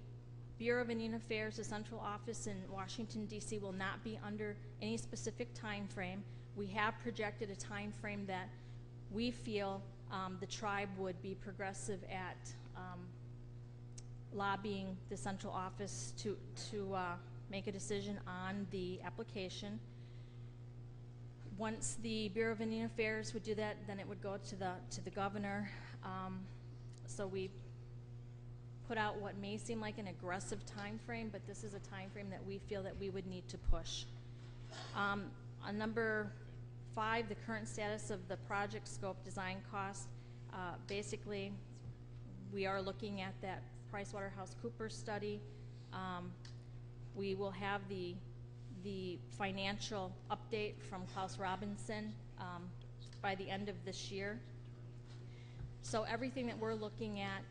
Speaker 13: Bureau of Indian Affairs, the central office in Washington, D.C. will not be under any specific time frame, we have projected a time frame that we feel the tribe would be progressive at lobbying the central office to make a decision on the application. Once the Bureau of Indian Affairs would do that, then it would go to the governor. So we put out what may seem like an aggressive time frame, but this is a time frame that we feel that we would need to push. On number 5, the current status of the project scope design cost. Basically, we are looking at that PricewaterhouseCoopers study. We will have the financial update from Klaus Robinson by the end of this year. So everything that we're looking at,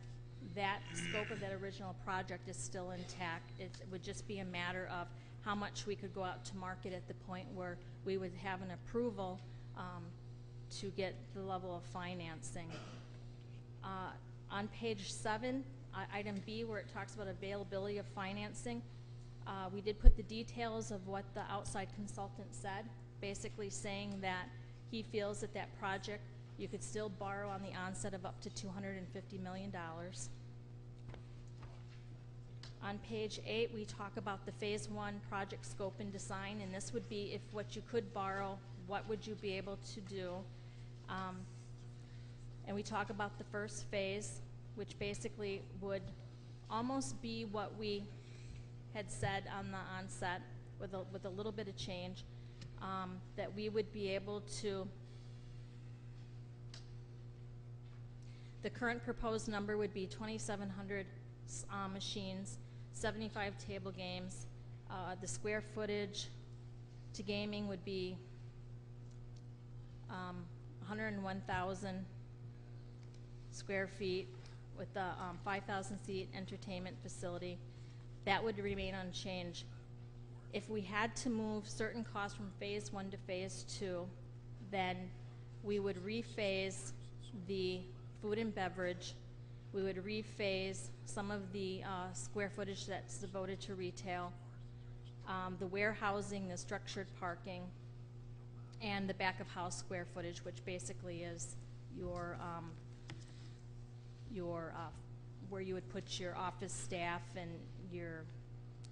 Speaker 13: that scope of that original project is still intact. It would just be a matter of how much we could go out to market at the point where we would have an approval to get the level of financing. On page 7, item B, where it talks about availability of financing, we did put the details of what the outside consultant said, basically saying that he feels that that project you could still borrow on the onset of up to $250 million. On page 8, we talk about the phase 1 project scope and design, and this would be if what you could borrow, what would you be able to do? And we talk about the first phase, which basically would almost be what we had said on the onset with a little bit of change, that we would be able to. The current proposed number would be 2,700 machines, 75 table games. The square footage to gaming would be 101,000 square feet with a 5,000 seat entertainment facility. That would remain unchanged. If we had to move certain costs from phase 1 to phase 2, then we would rephase the food and beverage. We would rephase some of the square footage that's devoted to retail, the warehousing, the structured parking, and the back of house square footage, which basically is your where you would put your office staff and your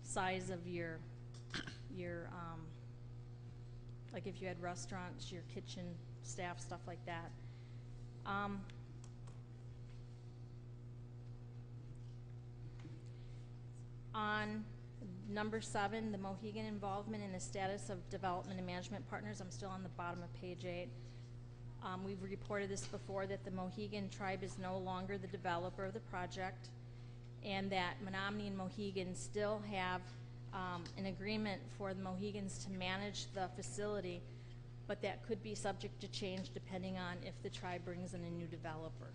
Speaker 13: size of your like if you had restaurants, your kitchen staff, stuff like that. On number 7, the Mohegan involvement in the status of development and management partners, I'm still on the bottom of page 8. We've reported this before, that the Mohegan tribe is no longer the developer of the project. and that Menominee and Mohegan still have an agreement for the Mohegans to manage the facility, but that could be subject to change depending on if the tribe brings in a new developer.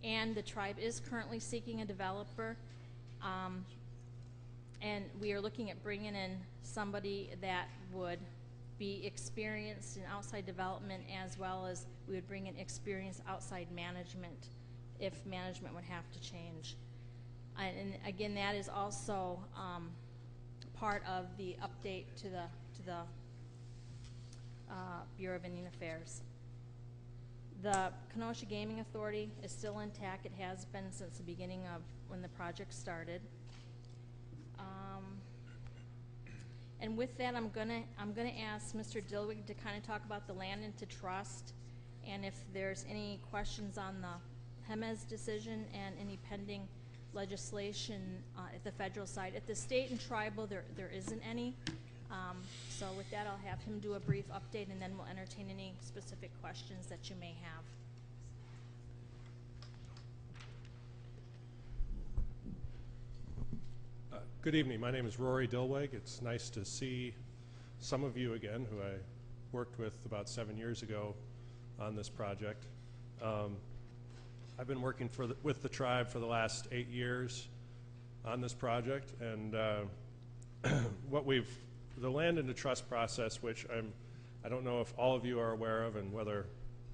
Speaker 13: And the tribe is currently seeking a developer, and we are looking at bringing in somebody that would be experienced in outside development, as well as we would bring in experienced outside management if management would have to change. And again, that is also part of the update to the Bureau of Indian Affairs. The Kenosha Gaming Authority is still intact. It has been since the beginning of when the project started. And with that, I'm gonna ask Mr. Dilwig to kind of talk about the land into trust, and if there's any questions on the HEMES decision and any pending legislation at the federal side. At the state and tribal, there isn't any. So with that, I'll have him do a brief update, and then we'll entertain any specific questions that you may have.
Speaker 14: Good evening. My name is Rory Dilweg. It's nice to see some of you again, who I worked with about 7 years ago on this project. I've been working with the tribe for the last 8 years on this project, and the land into trust process, which I don't know if all of you are aware of, and whether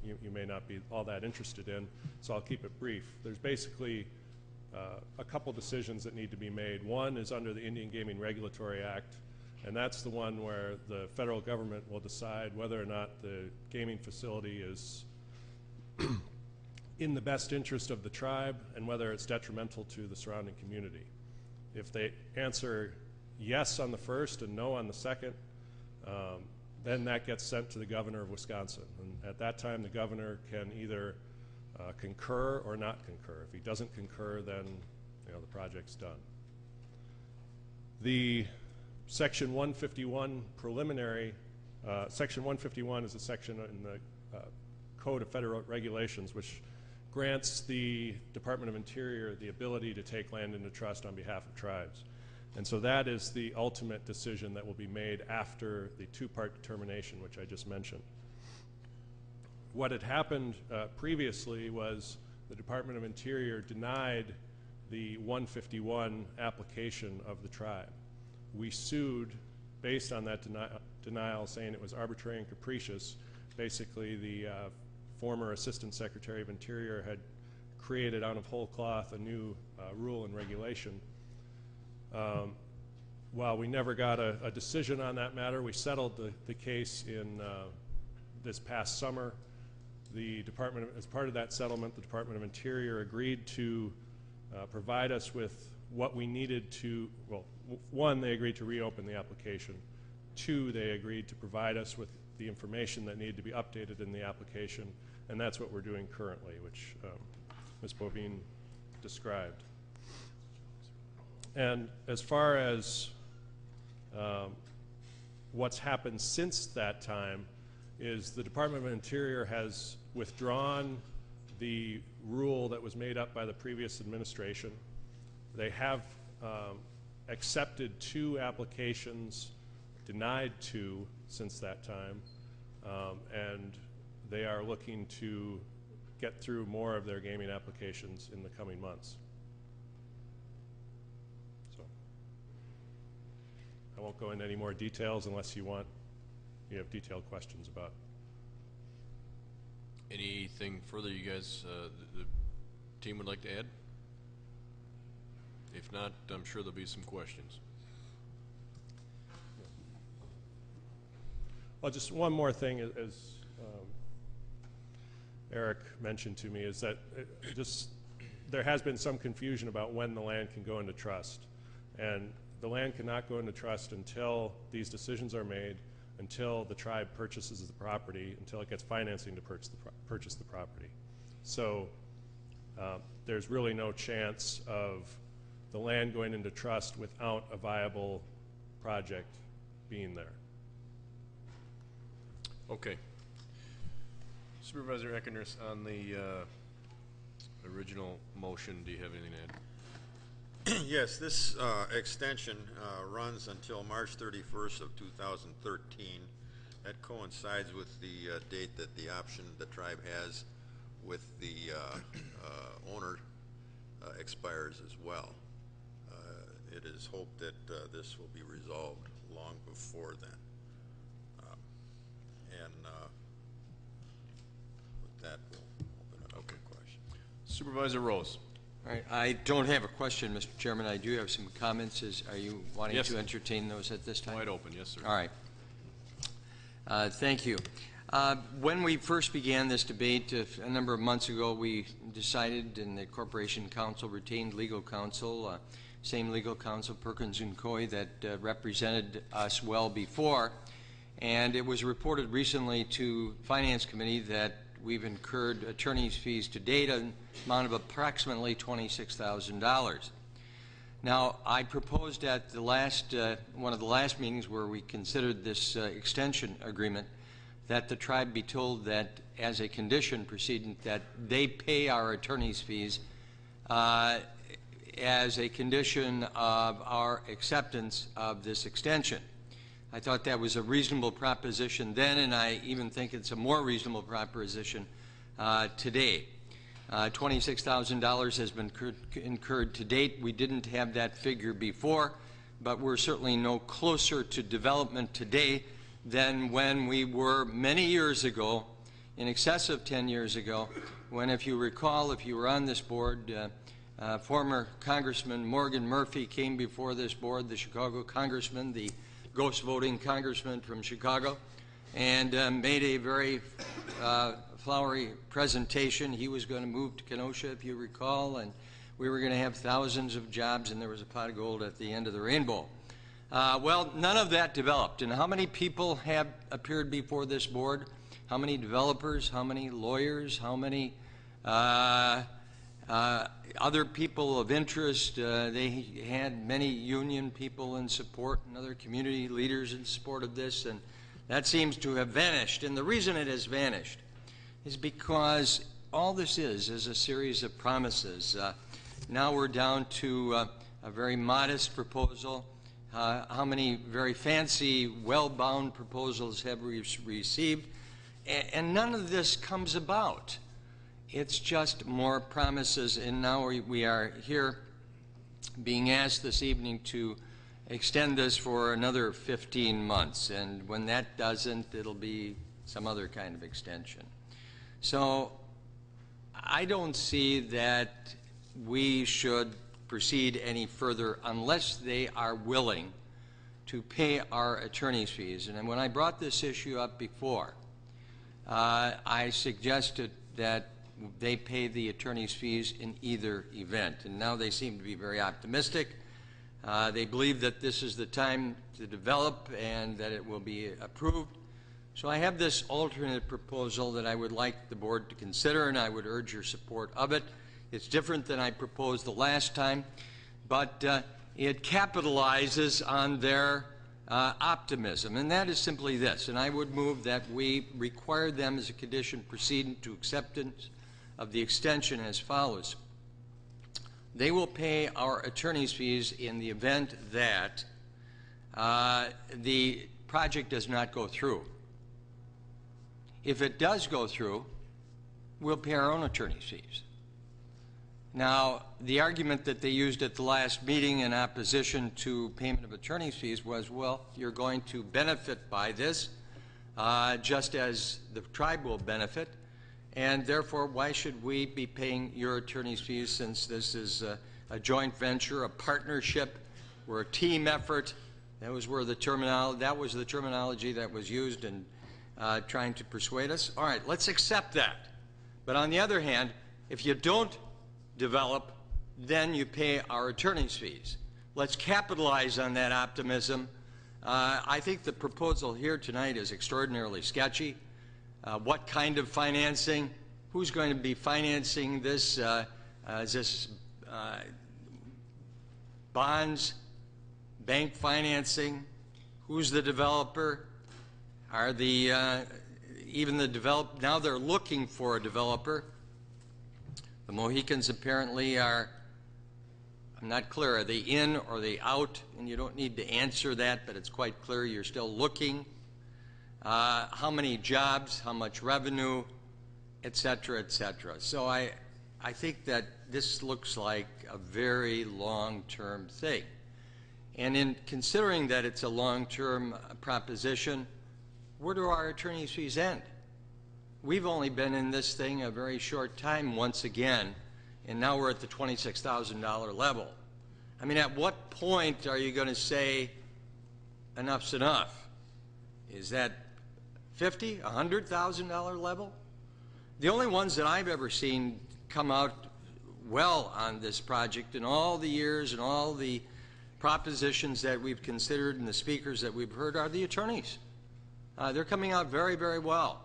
Speaker 14: you may not be all that interested in, so I'll keep it brief. There's basically a couple decisions that need to be made. One is under the Indian Gaming Regulatory Act, and that's the one where the federal government will decide whether or not the gaming facility is in the best interest of the tribe and whether it's detrimental to the surrounding community. If they answer yes on the first and no on the second, then that gets sent to the governor of Wisconsin. And at that time, the governor can either concur or not concur. If he doesn't concur, then the project's done. The Section 151 preliminary, Section 151 is a section in the Code of Federal Regulations which grants the Department of Interior the ability to take land into trust on behalf of tribes. And so that is the ultimate decision that will be made after the two-part determination, which I just mentioned. What had happened previously was the Department of Interior denied the 151 application of the tribe. We sued based on that denial, saying it was arbitrary and capricious. Basically, the former Assistant Secretary of Interior had created out of whole cloth a new rule and regulation. While we never got a decision on that matter, we settled the case in this past summer. The department, as part of that settlement, the Department of Interior agreed to provide us with what we needed to, well, one, they agreed to reopen the application. Two, they agreed to provide us with the information that needed to be updated in the application, and that's what we're doing currently, which Ms. Bovine described. And as far as what's happened since that time is the Department of Interior has withdrawn the rule that was made up by the previous administration. They have accepted 2 applications, denied 2 since that time, and they are looking to get through more of their gaming applications in the coming months. So I won't go into any more details unless you have detailed questions about.
Speaker 1: Anything further you guys, the team would like to add? If not, I'm sure there'll be some questions.
Speaker 14: Well, just one more thing, as Eric mentioned to me, is that there has been some confusion about when the land can go into trust. And the land cannot go into trust until these decisions are made, until the tribe purchases the property, until it gets financing to purchase the property. So there's really no chance of the land going into trust without a viable project being there.
Speaker 1: Okay. Supervisor Eckerners, on the original motion. Do you have anything to add?
Speaker 12: Yes, this extension runs until March 31st of 2013. That coincides with the date that the option the tribe has with the owner expires as well. It is hoped that this will be resolved long before then. With that, we'll open it up for questions.
Speaker 1: Supervisor Rose.
Speaker 15: All right, I don't have a question, Mr. Chairman. I do have some comments. Are you wanting
Speaker 1: Yes.
Speaker 15: to entertain those at this time?
Speaker 1: Wide open, yes, sir.
Speaker 15: All right. Thank you. When we first began this debate a number of months ago, we decided, and the Corporation Council retained legal counsel, same legal counsel, Perkins and Coie, that represented us well before. And it was reported recently to Finance Committee that we've incurred attorney's fees to date, an amount of approximately $26,000. Now, I proposed at the last, one of the last meetings where we considered this extension agreement that the tribe be told that as a condition precedent that they pay our attorney's fees as a condition of our acceptance of this extension. I thought that was a reasonable proposition then, and I even think it's a more reasonable proposition today. $26,000 has been incurred to date. We didn't have that figure before, but we're certainly no closer to development today than when we were many years ago, in excess of 10 years ago, when, if you recall, if you were on this board, former Congressman Morgan Murphy came before this board, the Chicago congressman, the ghost voting congressman from Chicago, and made a very flowery presentation. He was going to move to Kenosha, if you recall, and we were going to have thousands of jobs, and there was a pot of gold at the end of the rainbow. Well, none of that developed. And how many people have appeared before this board? How many developers? How many lawyers? How many other people of interest? They had many union people in support and other community leaders in support of this, and that seems to have vanished. And the reason it has vanished is because all this is a series of promises. Now we're down to a very modest proposal. How many very fancy, well-bound proposals have we received? And none of this comes about. It's just more promises, and now we are here being asked this evening to extend this for another 15 months, and when that doesn't, it'll be some other kind of extension. So I don't see that we should proceed any further unless they are willing to pay our attorney's fees. And when I brought this issue up before, I suggested that they pay the attorney's fees in either event. And now they seem to be very optimistic. They believe that this is the time to develop and that it will be approved. So I have this alternate proposal that I would like the board to consider, and I would urge your support of it. It's different than I proposed the last time, but it capitalizes on their optimism, and that is simply this. And I would move that we require them as a condition precedent to acceptance of the extension as follows. They will pay our attorney's fees in the event that the project does not go through. If it does go through, we'll pay our own attorney's fees. Now, the argument that they used at the last meeting in opposition to payment of attorney's fees was, well, you're going to benefit by this, just as the tribe will benefit, and therefore, why should we be paying your attorney's fees since this is a joint venture, a partnership, we're a team effort? That was where the terminology that was used in trying to persuade us. All right, let's accept that. But on the other hand, if you don't develop, then you pay our attorney's fees. Let's capitalize on that optimism. I think the proposal here tonight is extraordinarily sketchy. What kind of financing? Who's going to be financing this? Is this bonds, bank financing? Who's the developer? Are the even the now they're looking for a developer. The Mohicans apparently are, I'm not clear, are they in or are they out? And you don't need to answer that, but it's quite clear you're still looking. How many jobs, how much revenue, et cetera, et cetera. So I think that this looks like a very long-term thing. And in considering that it's a long-term proposition, where do our attorney's fees end? We've only been in this thing a very short time once again, and now we're at the $26,000 level. I mean, at what point are you going to say enough's enough? Is that $50,000, $100,000 level? The only ones that I've ever seen come out well on this project in all the years and all the propositions that we've considered and the speakers that we've heard are the attorneys. They're coming out very, very well.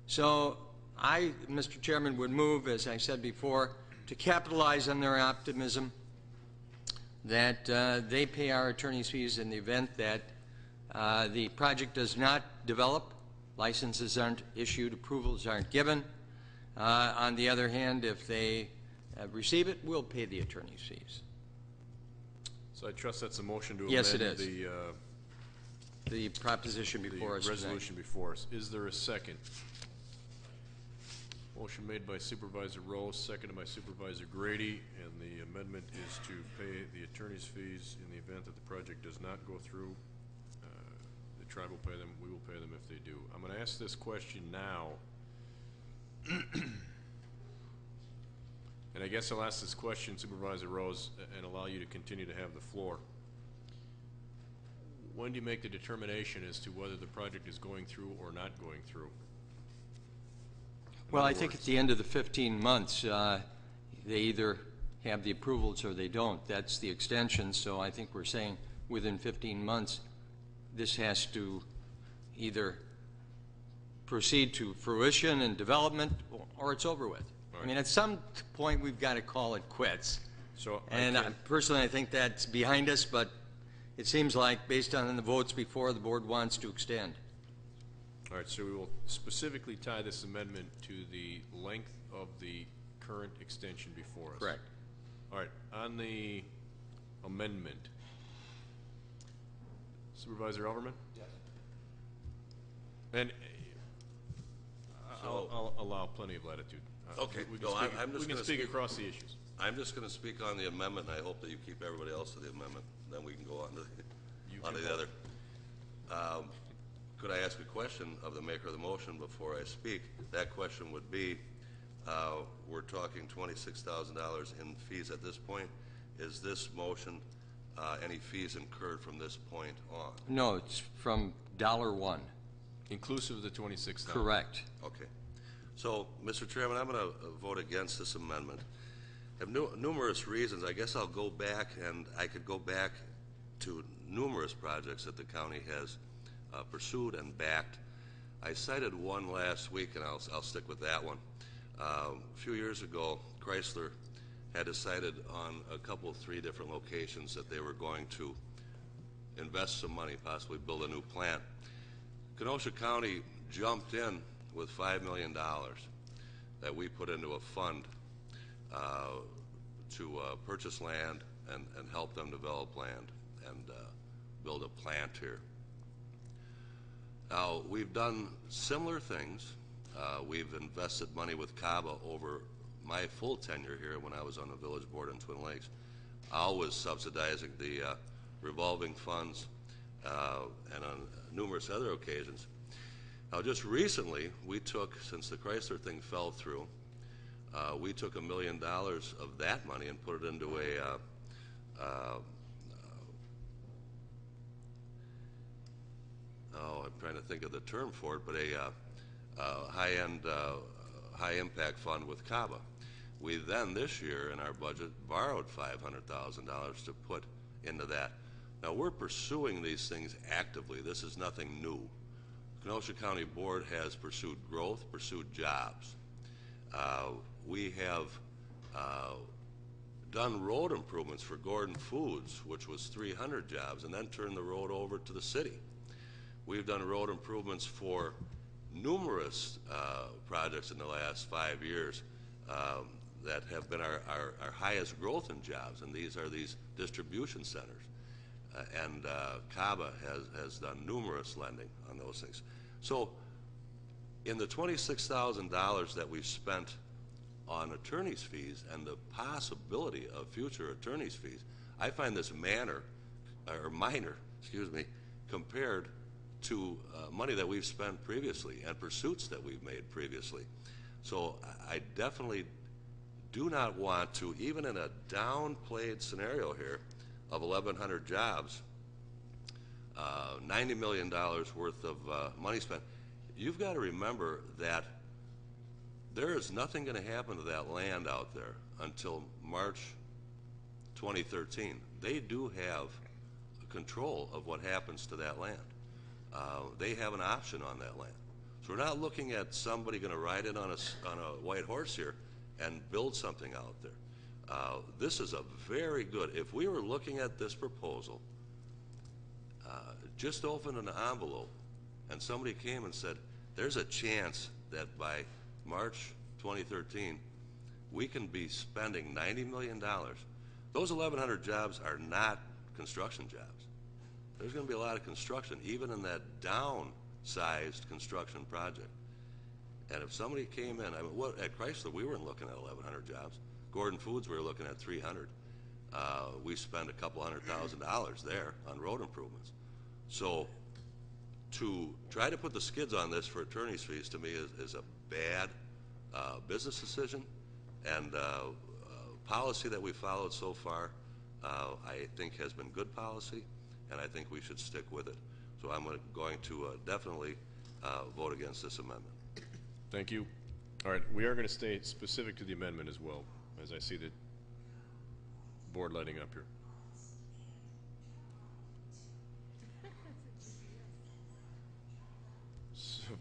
Speaker 15: So I, Mr. Chairman, would move, as I said before, to capitalize on their optimism, that they pay our attorney's fees in the event that the project does not develop, licenses aren't issued, approvals aren't given. On the other hand, if they receive it, we'll pay the attorney's fees.
Speaker 1: So I trust that's a motion to
Speaker 15: Yes,
Speaker 1: amend
Speaker 15: it is. The proposition before us
Speaker 1: the
Speaker 15: tonight.
Speaker 1: resolution before us. Is there a second? Motion made by Supervisor Rose, seconded by Supervisor Grady, and the amendment is to pay the attorney's fees in the event that the project does not go through. The tribe will pay them, we will pay them if they do. I'm gonna ask this question now. And I guess I'll ask this question, Supervisor Rose, and allow you to continue to have the floor. When do you make the determination as to whether the project is going through or not going through?
Speaker 15: Well, I think at the end of the 15 months, they either have the approvals or they don't. That's the extension, so I think we're saying within 15 months, this has to either proceed to fruition and development, or it's over with.
Speaker 1: Right.
Speaker 15: I mean, at some point, we've got to call it quits.
Speaker 1: So
Speaker 15: And personally, I think that's behind us, but it seems like, based on the votes before, the board wants to extend.
Speaker 1: All right, so we will specifically tie this amendment to the length of the current extension before us.
Speaker 15: Correct.
Speaker 1: All right, on the amendment, Supervisor Elverman?
Speaker 7: Yes.
Speaker 1: And I'll allow plenty of latitude.
Speaker 7: Okay,
Speaker 1: We
Speaker 7: no,
Speaker 1: can
Speaker 7: I'm just
Speaker 1: we can
Speaker 7: gonna
Speaker 1: speak
Speaker 7: speak-
Speaker 1: across the issues.
Speaker 7: I'm just going to speak on the amendment, and I hope that you keep everybody else to the amendment. Then we can go on to the other. Could I ask a question of the maker of the motion before I speak? That question would be, we're talking $26,000 in fees at this point. Is this motion any fees incurred from this point on?
Speaker 15: No, it's from $1.
Speaker 1: Inclusive of the 26,000.
Speaker 15: Correct.
Speaker 7: Okay. So, Mr. Chairman, I'm going to vote against this amendment. I have numerous reasons. I guess I'll go back, and I could go back to numerous projects that the county has pursued and backed. I cited one last week, and I'll stick with that one. A few years ago, Chrysler had decided on a couple, 3 different locations that they were going to invest some money, possibly build a new plant. Kenosha County jumped in with $5 million that we put into a fund to purchase land and help them develop land and build a plant here. Now, we've done similar things. We've invested money with CABA over my full tenure here when I was on the village board in Twin Lakes, always subsidizing the revolving funds and on numerous other occasions. Now, just recently, we took, since the Chrysler thing fell through, we took $1 million of that money and put it into a I'm trying to think of the term for it, but a high-end, high-impact fund with CABA. We then, this year, in our budget, borrowed $500,000 to put into that. Now, we're pursuing these things actively. This is nothing new. Kenosha County Board has pursued growth, pursued jobs. We have done road improvements for Gordon Foods, which was 300 jobs, and then turned the road over to the city. We've done road improvements for numerous projects in the last 5 years. that have been our highest growth in jobs, and these are these distribution centers. And CABA has done numerous lending on those things. So in the $26,000 that we've spent on attorney's fees and the possibility of future attorney's fees, I find this minor, compared to money that we've spent previously and pursuits that we've made previously. So I definitely do not want to, even in a downplayed scenario here of 1,100 jobs, $90 million worth of money spent. You've got to remember that there is nothing going to happen to that land out there until March 2013. They do have control of what happens to that land. They have an option on that land. So we're not looking at somebody going to ride in on a white horse here and build something out there. This is a very good, if we were looking at this proposal, just open an envelope and somebody came and said, there's a chance that by March 2013, we can be spending $90 million. Those 1,100 jobs are not construction jobs. There's going to be a lot of construction, even in that downsized construction project. And if somebody came in, at Chrysler, we weren't looking at 1,100 jobs. Gordon Foods, we were looking at 300. We spent a couple $100,000 there on road improvements. So to try to put the skids on this for attorney's fees, to me, is a bad business decision, and policy that we followed so far, I think has been good policy, and I think we should stick with it. So I'm going to definitely vote against this amendment.
Speaker 1: Thank you. All right, we are going to stay specific to the amendment as well, as I see the board lighting up here.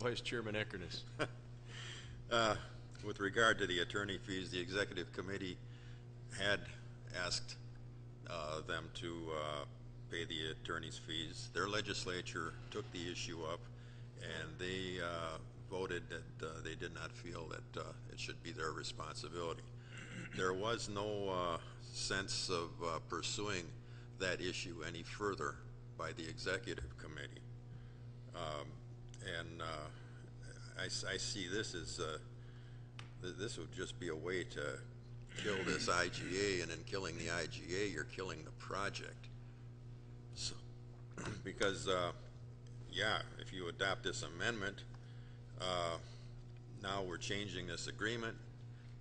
Speaker 1: Vice Chairman Eckerness.
Speaker 12: With regard to the attorney fees, the executive committee had asked them to pay the attorney's fees. Their legislature took the issue up, and they voted that they did not feel that it should be their responsibility. There was no sense of pursuing that issue any further by the executive committee. I see this as this would just be a way to kill this IGA, and in killing the IGA, you're killing the project. So, because yeah, if you adopt this amendment, now we're changing this agreement.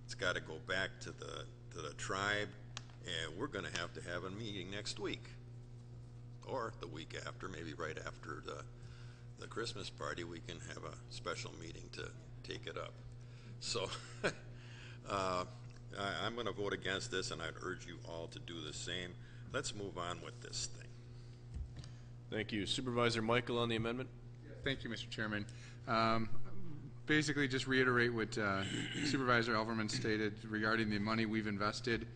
Speaker 12: It's got to go back to the tribe, and we're going to have a meeting next week, or the week after, maybe right after the Christmas party. We can have a special meeting to take it up. So I'm going to vote against this, and I'd urge you all to do the same. Let's move on with this thing.
Speaker 1: Thank you. Supervisor Michael on the amendment.
Speaker 6: Thank you, Mr. Chairman. Basically, just reiterate what Supervisor Elverman stated regarding the money we've invested.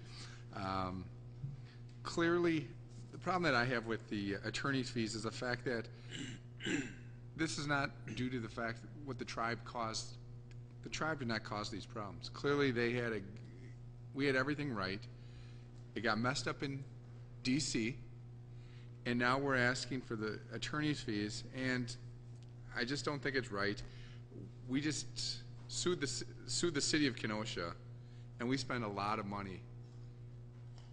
Speaker 6: Clearly, the problem that I have with the attorney's fees is the fact that this is not due to the fact that what the tribe caused. The tribe did not cause these problems. Clearly, we had everything right. It got messed up in D.C., and now we're asking for the attorney's fees, and I just don't think it's right. We just sued the city of Kenosha, and we spent a lot of money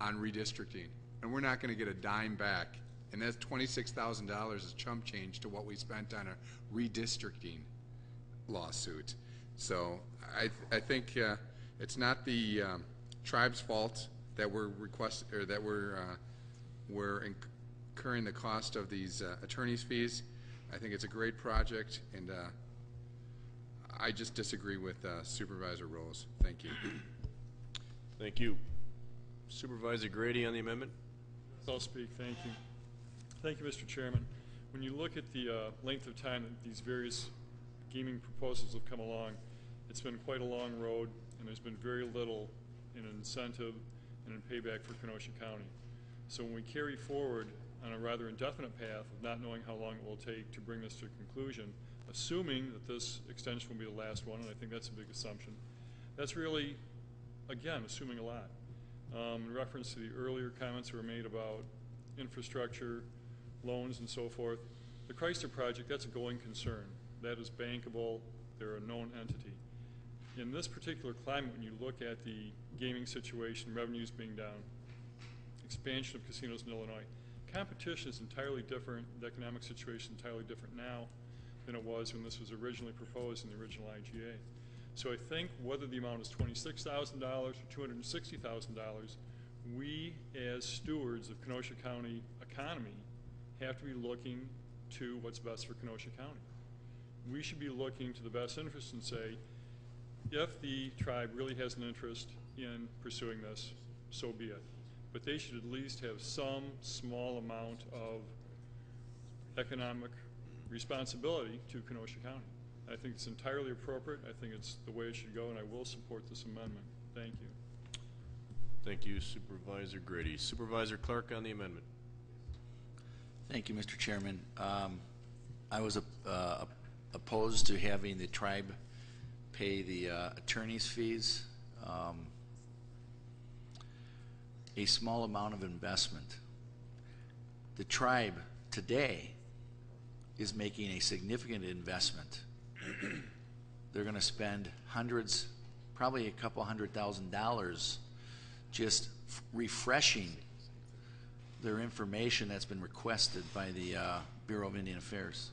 Speaker 6: on redistricting, and we're not going to get a dime back. And that's $26,000 is chump change to what we spent on a redistricting lawsuit. So I think it's not the tribe's fault that we're incurring the cost of these attorney's fees. I think it's a great project, and I just disagree with Supervisor Rose. Thank you.
Speaker 1: Thank you. Supervisor Grady on the amendment.
Speaker 5: I'll speak. Thank you. Thank you, Mr. Chairman. When you look at the length of time that these various gaming proposals have come along, it's been quite a long road, and there's been very little in incentive and in payback for Kenosha County. So when we carry forward on a rather indefinite path of not knowing how long it will take to bring this to a conclusion, assuming that this extension will be the last one, and I think that's a big assumption, that's really
Speaker 16: again, assuming a lot. In reference to the earlier comments that were made about infrastructure, loans, and so forth, the Chrysler project, that's a going concern. That is bankable. They're a known entity. In this particular climate, when you look at the gaming situation, revenues being down, expansion of casinos in Illinois, competition is entirely different, the economic situation is entirely different now than it was when this was originally proposed in the original IGA. So I think whether the amount is $26,000 or $260,000, we as stewards of Kenosha County economy have to be looking to what's best for Kenosha County. We should be looking to the best interest and say, if the tribe really has an interest in pursuing this, so be it. But they should at least have some small amount of economic responsibility to Kenosha County. I think it's entirely appropriate. I think it's the way it should go, and I will support this amendment. Thank you.
Speaker 1: Thank you, Supervisor Grady. Supervisor Clark on the amendment.
Speaker 8: Thank you, Mr. Chairman. I was opposed to having the tribe pay the attorney's fees. A small amount of investment. The tribe today is making a significant investment. They're going to spend hundreds, probably a couple $100,000 just refreshing their information that's been requested by the Bureau of Indian Affairs.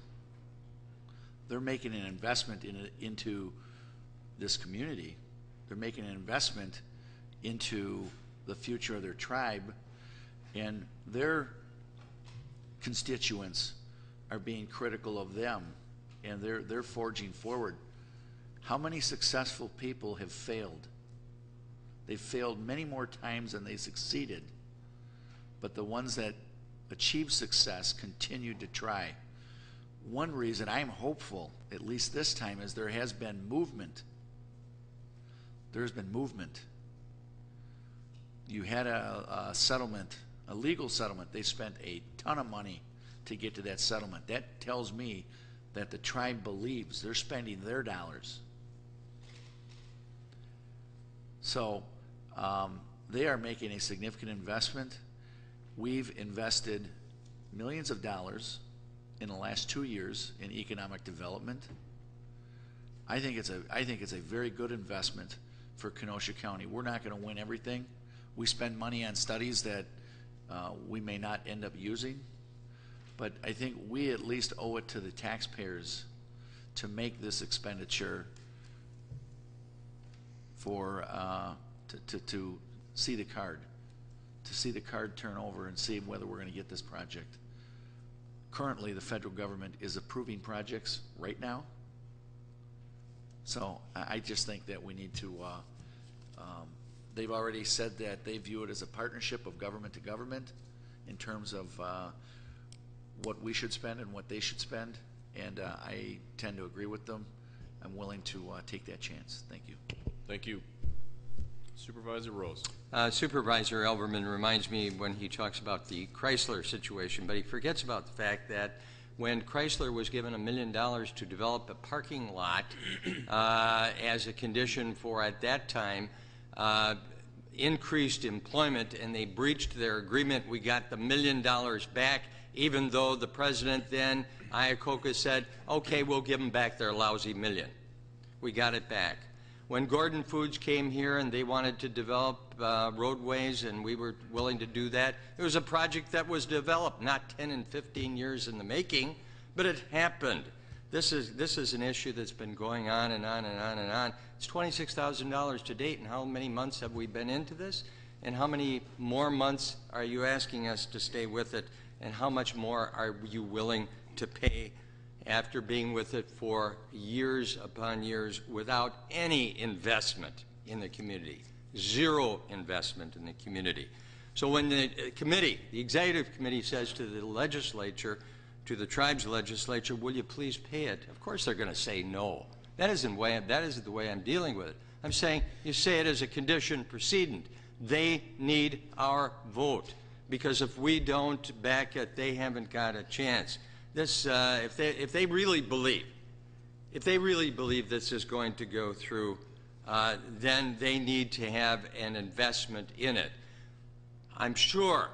Speaker 8: They're making an investment into this community. They're making an investment into the future of their tribe, and their constituents are being critical of them, and they're forging forward. How many successful people have failed? They've failed many more times than they succeeded, but the ones that achieved success continued to try. One reason I'm hopeful, at least this time, is there has been movement. There's been movement. You had a settlement, a legal settlement. They spent a ton of money to get to that settlement. That tells me that the tribe believes they're spending their dollars. So they are making a significant investment. We've invested millions of dollars in the last 2 years in economic development. I think it's a very good investment for Kenosha County. We're not going to win everything. We spend money on studies that we may not end up using, but I think we at least owe it to the taxpayers to make this expenditure for to see the card turn over and see whether we're going to get this project. Currently, the federal government is approving projects right now, so I just think that we need to. They've already said that they view it as a partnership of government to government in terms of what we should spend and what they should spend, and I tend to agree with them. I'm willing to take that chance. Thank you.
Speaker 1: Thank you. Supervisor Rose.
Speaker 15: Supervisor Elverman reminds me when he talks about the Chrysler situation, but he forgets about the fact that when Chrysler was given $1 million to develop a parking lot as a condition for, at that time, increased employment, and they breached their agreement, we got the $1 million back, even though the president then, Iacocca, said, okay, we'll give them back their lousy $1 million. We got it back. When Gordon Foods came here and they wanted to develop roadways and we were willing to do that, it was a project that was developed, not 10 and 15 years in the making, but it happened. This is an issue that's been going on and on and on and on. It's $26,000 to date, and how many months have we been into this? And how many more months are you asking us to stay with it? And how much more are you willing to pay after being with it for years upon years without any investment in the community? Zero investment in the community. So when the committee, the executive committee, says to the legislature, to the tribe's legislature, will you please pay it? Of course they're going to say no. That isn't the way I'm dealing with it. I'm saying you say it as a condition precedent. They need our vote, because if we don't back it, they haven't got a chance. This, if they really believe this is going to go through, then they need to have an investment in it. I'm sure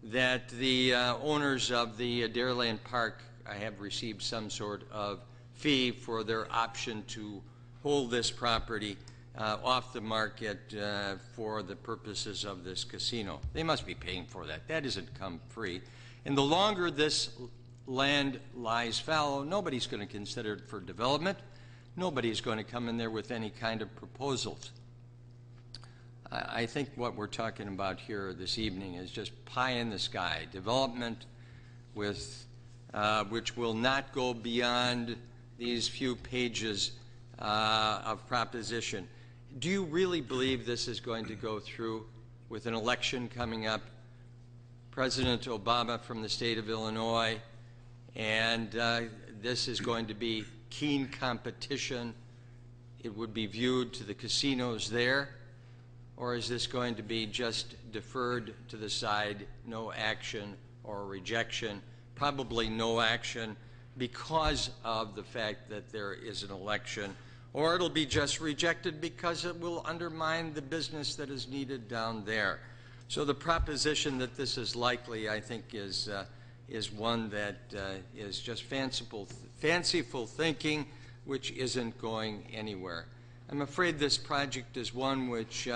Speaker 15: that the owners of the Dairyland Park have received some sort of fee for their option to hold this property off the market for the purposes of this casino. They must be paying for that. That doesn't come free. And the longer this land lies fallow, nobody's going to consider it for development. Nobody's going to come in there with any kind of proposals. I think what we're talking about here this evening is just pie in the sky development with which will not go beyond these few pages of proposition. Do you really believe this is going to go through with an election coming up? President Obama from the state of Illinois, and this is going to be keen competition. It would be viewed to the casinos there, or is this going to be just deferred to the side, no action or rejection? Probably no action because of the fact that there is an election, or it'll be just rejected because it will undermine the business that is needed down there. So the proposition that this is likely, I think, is one that is just fanciful thinking, which isn't going anywhere. I'm afraid this project is one which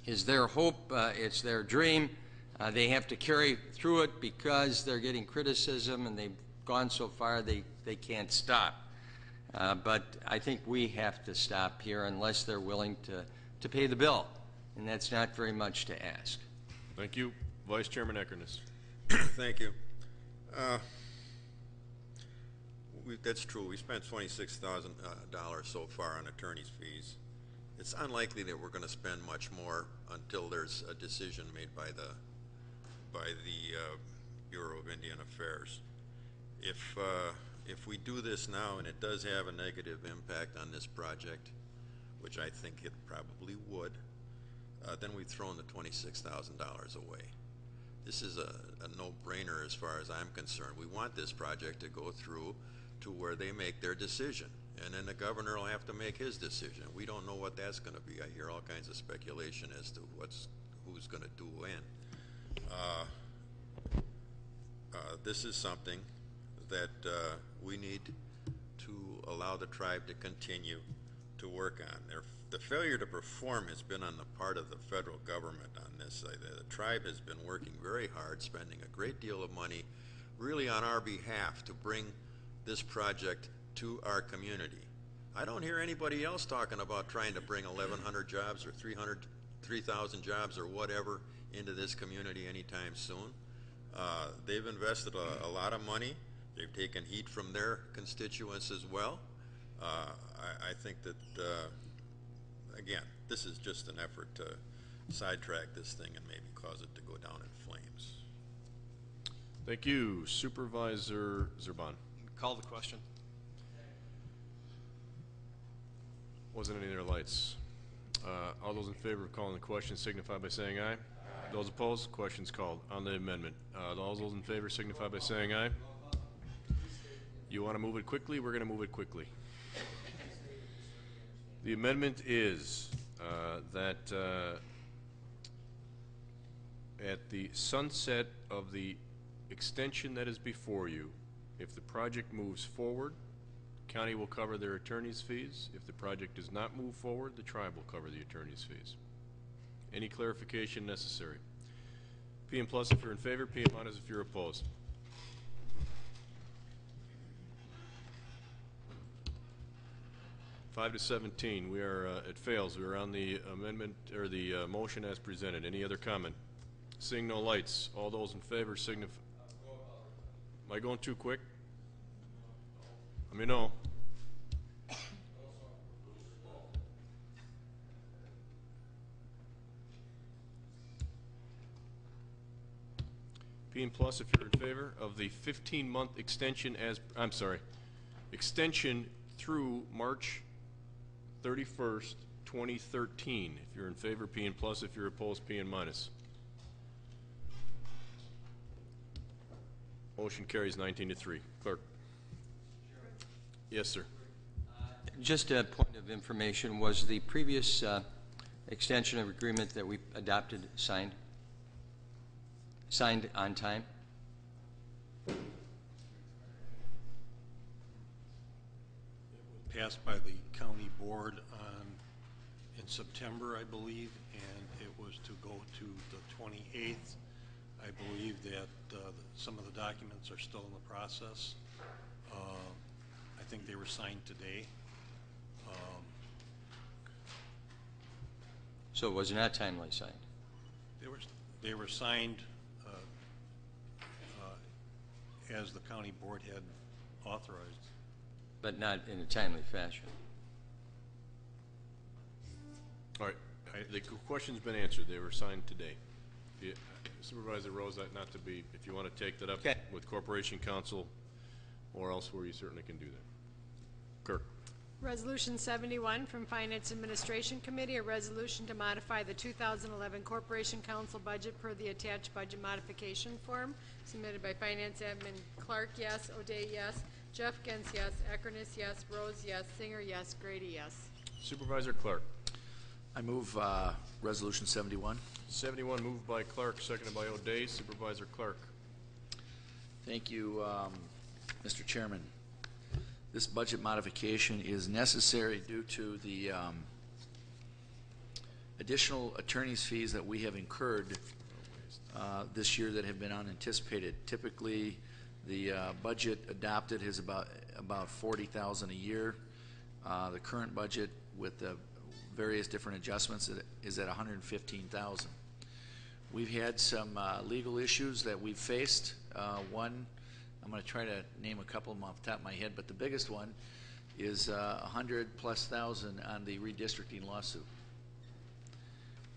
Speaker 15: is their hope, it's their dream. They have to carry through it because they're getting criticism and they've gone so far they can't stop. But I think we have to stop here unless they're willing to pay the bill, and that's not very much to ask.
Speaker 1: Thank you. Vice Chairman Eckerness.
Speaker 12: Thank you. That's true. We spent $26,000 so far on attorney's fees. It's unlikely that we're going to spend much more until there's a decision made by the Bureau of Indian Affairs. If we do this now and it does have a negative impact on this project, which I think it probably would, then we've thrown the $26,000 away. This is a no-brainer as far as I'm concerned. We want this project to go through to where they make their decision, and then the governor will have to make his decision. We don't know what that's going to be. I hear all kinds of speculation as to who's going to do when. This is something that we need to allow the tribe to continue to work on. The failure to perform has been on the part of the federal government on this. The tribe has been working very hard, spending a great deal of money really on our behalf to bring this project to our community. I don't hear anybody else talking about trying to bring 1,100 jobs or 3,000 jobs or whatever into this community anytime soon. They've invested a lot of money. They've taken heat from their constituents as well. I think that, again, this is just an effort to sidetrack this thing and maybe cause it to go down in flames.
Speaker 1: Thank you. Supervisor Zerban.
Speaker 17: Call the question.
Speaker 1: Wasn't any of their lights. All those in favor of calling the question signify by saying aye. Those opposed, question's called on the amendment. All those in favor signify by saying aye. You want to move it quickly? We're going to move it quickly. The amendment is that at the sunset of the extension that is before you, if the project moves forward, county will cover their attorney's fees. If the project does not move forward, the tribe will cover the attorney's fees. Any clarification necessary? P and plus if you're in favor, P and minus if you're opposed. Five to 17. We are. It fails. We are on the amendment or the motion as presented. Any other comment? Seeing no lights. All those in favor signify. Am I going too quick? Let me know. P and plus if you're in favor of the 15-month extension as, I'm sorry, extension through March 31st, 2013. If you're in favor, P and plus. If you're opposed, P and minus. Motion carries 19 to 3. Clerk. Yes, sir.
Speaker 15: Just a point of information, was the previous extension of agreement that we adopted signed on time?
Speaker 17: Passed by the county board in September, I believe, and it was to go to the 28th. I believe that some of the documents are still in the process. I think they were signed today.
Speaker 15: So it was not timely signed?
Speaker 17: They were signed as the county board had authorized.
Speaker 15: But not in a timely fashion.
Speaker 1: All right, the question's been answered. They were signed today. Supervisor Rose, not to be, if you want to take that up with Corporation Counsel or elsewhere, you certainly can do that. Clerk.
Speaker 10: Resolution 71 from Finance Administration Committee, a resolution to modify the 2011 Corporation Council budget per the attached budget modification form, submitted by Finance Admin Clark, yes. O'Day, yes. Jeff Gens, yes. Eckerness, yes. Rose, yes. Singer, yes. Grady, yes.
Speaker 1: Supervisor Clark.
Speaker 8: I move Resolution 71.
Speaker 1: 71 moved by Clark, seconded by O'Day. Supervisor Clark.
Speaker 8: Thank you, Mr. Chairman. This budget modification is necessary due to the additional attorney's fees that we have incurred this year that have been unanticipated. Typically, the budget adopted is about $40,000 a year. The current budget with the various different adjustments is at $115,000. We've had some legal issues that we've faced. One, I'm going to try to name a couple of them off the top of my head, but the biggest one is $100,000+ on the redistricting lawsuit,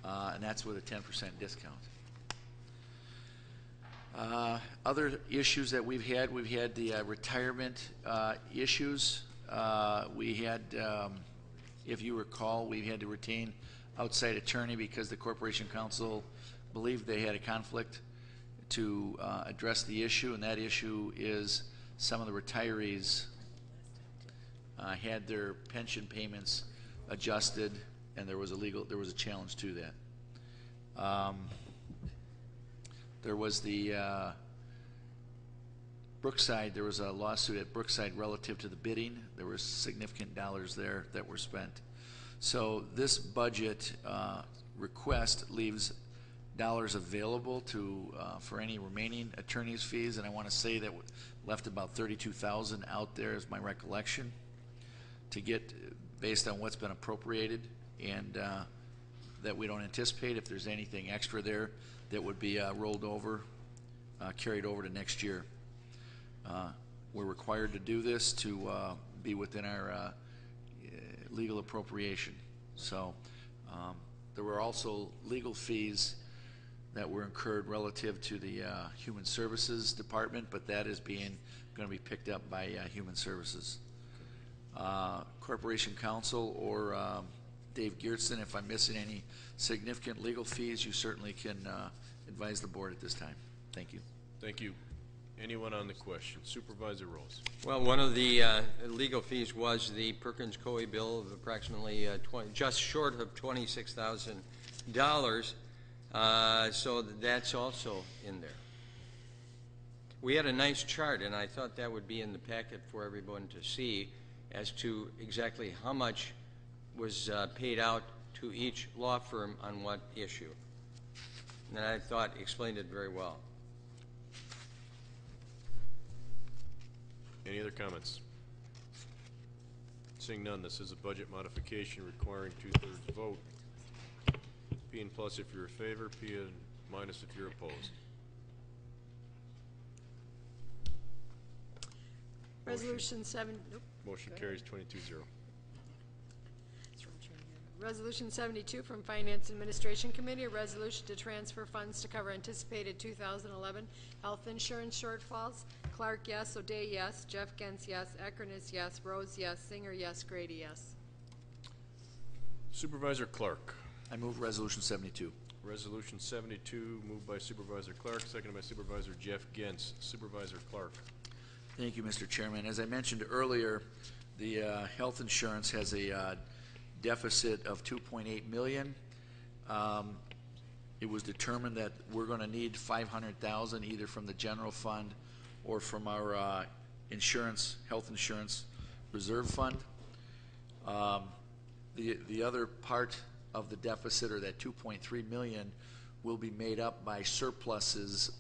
Speaker 8: and that's with a 10% discount. Other issues that we've had the retirement issues. We had, if you recall, we had to retain outside attorney because the Corporation Council believed they had a conflict to address the issue, and that issue is some of the retirees had their pension payments adjusted, and there was a challenge to that. There was the Brookside. There was a lawsuit at Brookside relative to the bidding. There were significant dollars there that were spent. So this budget request leaves dollars available to for any remaining attorney's fees, and I want to say that left about $32,000 out there is my recollection to get based on what's been appropriated, and that we don't anticipate if there's anything extra there that would be rolled over, carried over to next year. We're required to do this to be within our legal appropriation. So there were also legal fees that were incurred relative to the Human Services Department, but that is going to be picked up by Human Services. Corporation Counsel or Dave Geertsen, if I'm missing any significant legal fees, you certainly can advise the board at this time. Thank you.
Speaker 1: Thank you. Anyone on the question? Supervisor Rose.
Speaker 15: Well, one of the legal fees was the Perkins Coie bill of approximately just short of $26,000. So that's also in there. We had a nice chart, and I thought that would be in the packet for everyone to see as to exactly how much was paid out to each law firm on what issue. And I thought explained it very well.
Speaker 1: Any other comments? Seeing none, this is a budget modification requiring 2/3 vote. P and plus if you're in favor, P and minus if you're opposed.
Speaker 10: Resolution 7. Nope.
Speaker 1: Motion carries 22-0.
Speaker 10: Resolution 72 from Finance Administration Committee, a resolution to transfer funds to cover anticipated 2011 health insurance shortfalls. Clark, yes. O'Day, yes. Jeff Gens, yes. Eckerness, yes. Rose, yes. Singer, yes. Grady, yes.
Speaker 1: Supervisor Clark.
Speaker 8: I move Resolution 72.
Speaker 1: Resolution 72 moved by Supervisor Clark, seconded by Supervisor Jeff Gens. Supervisor Clark.
Speaker 8: Thank you, Mr. Chairman. As I mentioned earlier, The health insurance has a deficit of 2.8 million. It was determined that we're going to need 500,000 either from the general fund or from our health insurance reserve fund. The other part of the deficit, or that 2.3 million, will be made up by surpluses,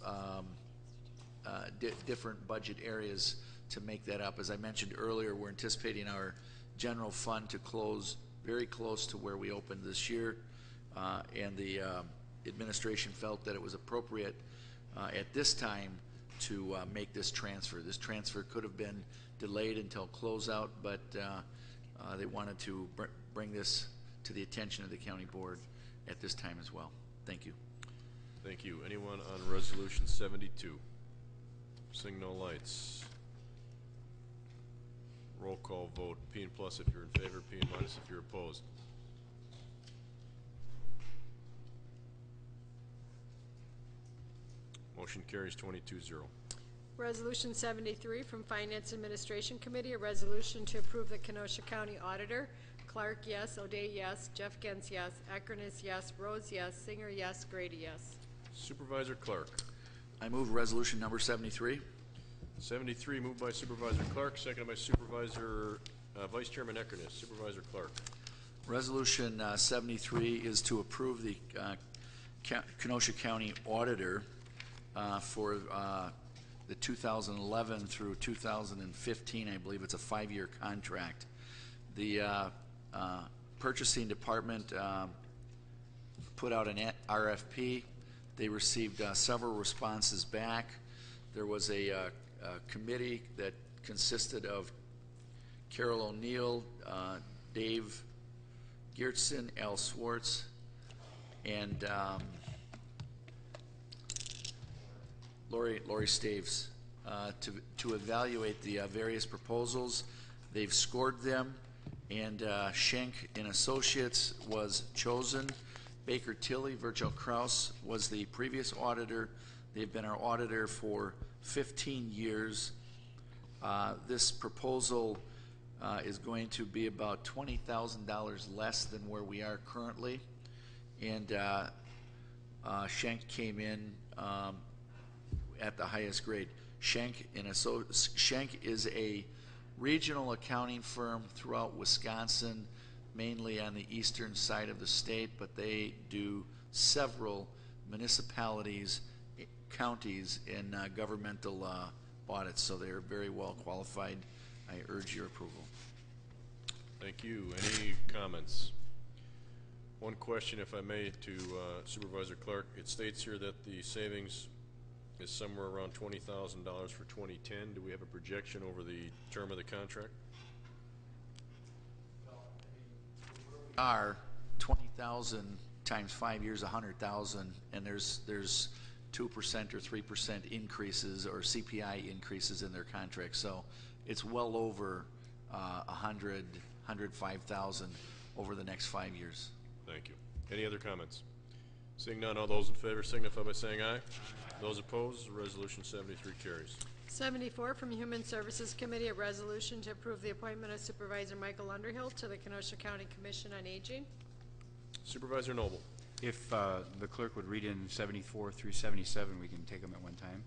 Speaker 8: different budget areas to make that up. As I mentioned earlier, we're anticipating our general fund to close very close to where we opened this year, and the administration felt that it was appropriate at this time to make this transfer. This transfer could have been delayed until closeout, but they wanted to bring this to the attention of the county board at this time as well. Thank you.
Speaker 1: Thank you. Anyone on Resolution 72? Seeing no lights. Roll call vote. P and plus if you're in favor, P and minus if you're opposed. Motion carries 22-0.
Speaker 10: Resolution 73 from Finance Administration Committee, a resolution to approve the Kenosha County Auditor. Clark, yes. O'Day, yes. Jeff Gens, yes. Akernis, yes. Rose, yes. Singer, yes. Grady, yes.
Speaker 1: Supervisor Clark.
Speaker 8: I move resolution number 73.
Speaker 1: 73 moved by Supervisor Clark, seconded by Supervisor Vice Chairman Akernis. Supervisor Clark.
Speaker 8: Resolution 73 is to approve the Kenosha County Auditor for the 2011 through 2015. I believe it's a 5-year contract. The purchasing department put out an RFP. They received several responses back. There was a committee that consisted of Carol O'Neill, Dave Geertsen, Al Swartz, and Lori Staves to evaluate the various proposals. They've scored them, and Schenck and Associates was chosen. Baker Tilly, Virgil Kraus was the previous auditor. They've been our auditor for 15 years. This proposal is going to be about $20,000 less than where we are currently, and Schenck came in at the highest grade. Schenck is a regional accounting firm throughout Wisconsin, mainly on the eastern side of the state, but they do several municipalities, counties, in governmental audits, so they're very well qualified. I urge your approval.
Speaker 1: Thank you. Any comments? One question, if I may, to Supervisor Clark. It states here that the savings is somewhere around $20,000 for 2010. Do we have a projection over the term of the contract?
Speaker 8: Are 20,000 times 5 years, 100,000, and there's 2% or 3% increases or CPI increases in their contract, so it's well over 105,000 over the next 5 years.
Speaker 1: Thank you. Any other comments? Seeing none, all those in favor signify by saying aye. Those opposed, Resolution 73 carries.
Speaker 10: 74 from Human Services Committee, a resolution to approve the appointment of Supervisor Michael Underhill to the Kenosha County Commission on Aging.
Speaker 1: Supervisor Noble.
Speaker 18: If the clerk would read in 74 through 77, we can take them at one time.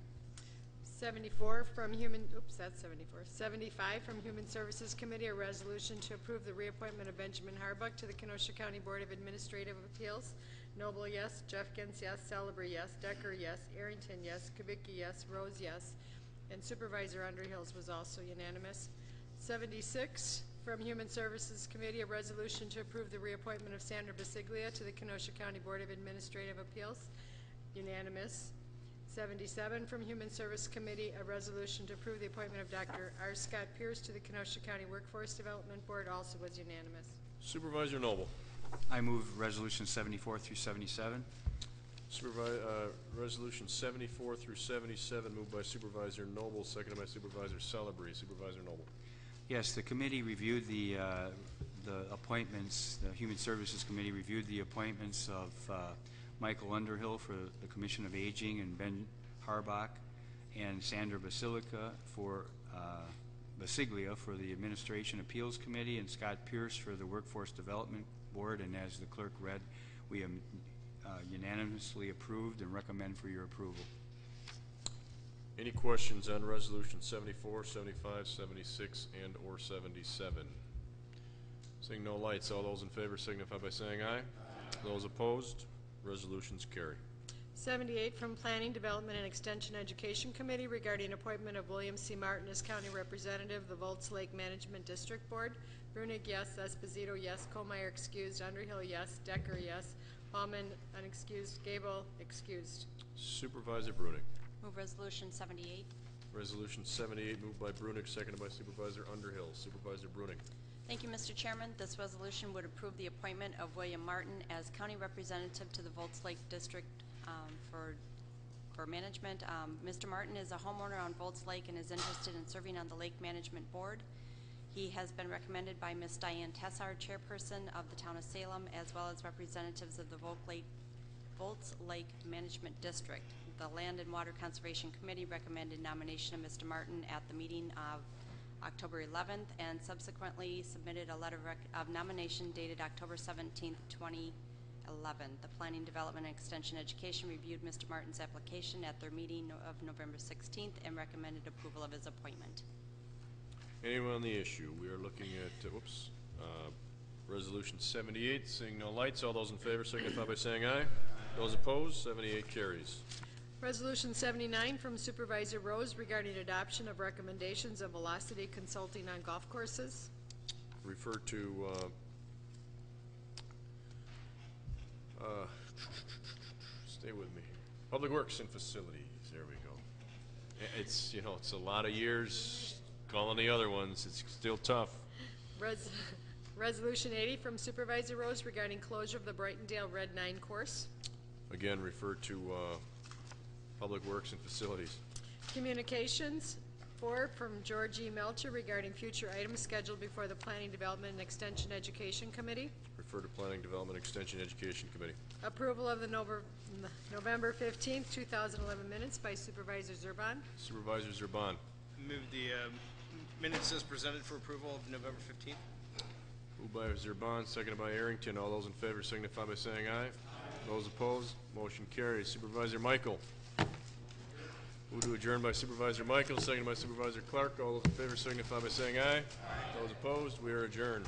Speaker 10: 74 from Human, oops, that's 74. 75 from Human Services Committee, a resolution to approve the reappointment of Benjamin Harbuck to the Kenosha County Board of Administrative Appeals. Noble, yes. Jeff Gens, yes. Celebre, yes. Decker, yes. Arrington, yes. Kubicki, yes. Rose, yes. And Supervisor Underhills was also unanimous. 76 from Human Services Committee, a resolution to approve the reappointment of Sandra Basiglia to the Kenosha County Board of Administrative Appeals. Unanimous. 77 from Human Service Committee, a resolution to approve the appointment of Dr. R. Scott Pierce to the Kenosha County Workforce Development Board, also was unanimous.
Speaker 1: Supervisor Noble.
Speaker 18: I move resolution 74 through 77.
Speaker 1: Resolution 74 through 77 moved by Supervisor Noble, seconded by Supervisor Celebre. Supervisor Noble.
Speaker 18: Yes, the committee reviewed the appointments. The Human Services Committee reviewed the appointments of Michael Underhill for the Commission of Aging and Ben Harbuck and Sandra Basilica for Basiglia for the Administration Appeals Committee and Scott Pierce for the Workforce Development Board. And as the clerk read, we unanimously approved and recommend for your approval.
Speaker 1: Any questions on resolution 74, 75, 76, and or 77? Seeing no lights, all those in favor signify by saying aye. Those opposed, resolutions carry.
Speaker 10: 78 from Planning, Development, and Extension Education Committee regarding appointment of William C. Martin as County Representative, the Volts Lake Management District Board. Brunig, yes. Esposito, yes. Kohlmeyer, excused. Underhill, yes. Decker, yes. Bauman, unexcused. Gable, excused.
Speaker 1: Supervisor Brunig.
Speaker 11: Move resolution 78.
Speaker 1: Resolution 78 moved by Brunig, seconded by Supervisor Underhill. Supervisor Brunig.
Speaker 11: Thank you, Mr. Chairman. This resolution would approve the appointment of William Martin as County Representative to the Volts Lake District for management. Mr. Martin is a homeowner on Volts Lake and is interested in serving on the Lake Management Board. He has been recommended by Ms. Diane Tessar, chairperson of the town of Salem, as well as representatives of the Volts Lake Management District. The Land and Water Conservation Committee recommended nomination of Mr. Martin at the meeting of October 11th and subsequently submitted a letter of nomination dated October 17th, 2011. The Planning, Development, and Extension Education reviewed Mr. Martin's application at their meeting of November 16th and recommended approval of his appointment.
Speaker 1: Anyone on the issue? We are looking at, resolution 78. Seeing no lights, all those in favor signify by saying aye. Those opposed, 78 carries.
Speaker 10: Resolution 79 from Supervisor Rose regarding adoption of recommendations of Velocity Consulting on golf courses.
Speaker 1: Refer to, stay with me. Public Works and Facilities. There we go. It's, you know, it's a lot of years calling the other ones. It's still tough.
Speaker 10: Resolution 80 from Supervisor Rose regarding closure of the Brightondale Red 9 course.
Speaker 1: Again, refer to Public Works and Facilities.
Speaker 10: Communications 4 from George E. Melcher regarding future items scheduled before the Planning, Development, and Extension Education Committee.
Speaker 1: Refer to Planning, Development, Extension, Education Committee.
Speaker 10: Approval of the November 15th, 2011 minutes by Supervisor Zerban.
Speaker 1: Supervisor Zerban.
Speaker 19: Move the minutes as presented for approval of November 15th.
Speaker 1: Moved by Zerban, seconded by Arrington. All those in favor signify by saying aye. Those opposed, motion carries. Supervisor Michael. Moved to adjourn by Supervisor Michael, seconded by Supervisor Clark. All those in favor signify by saying aye. Those opposed, we are adjourned.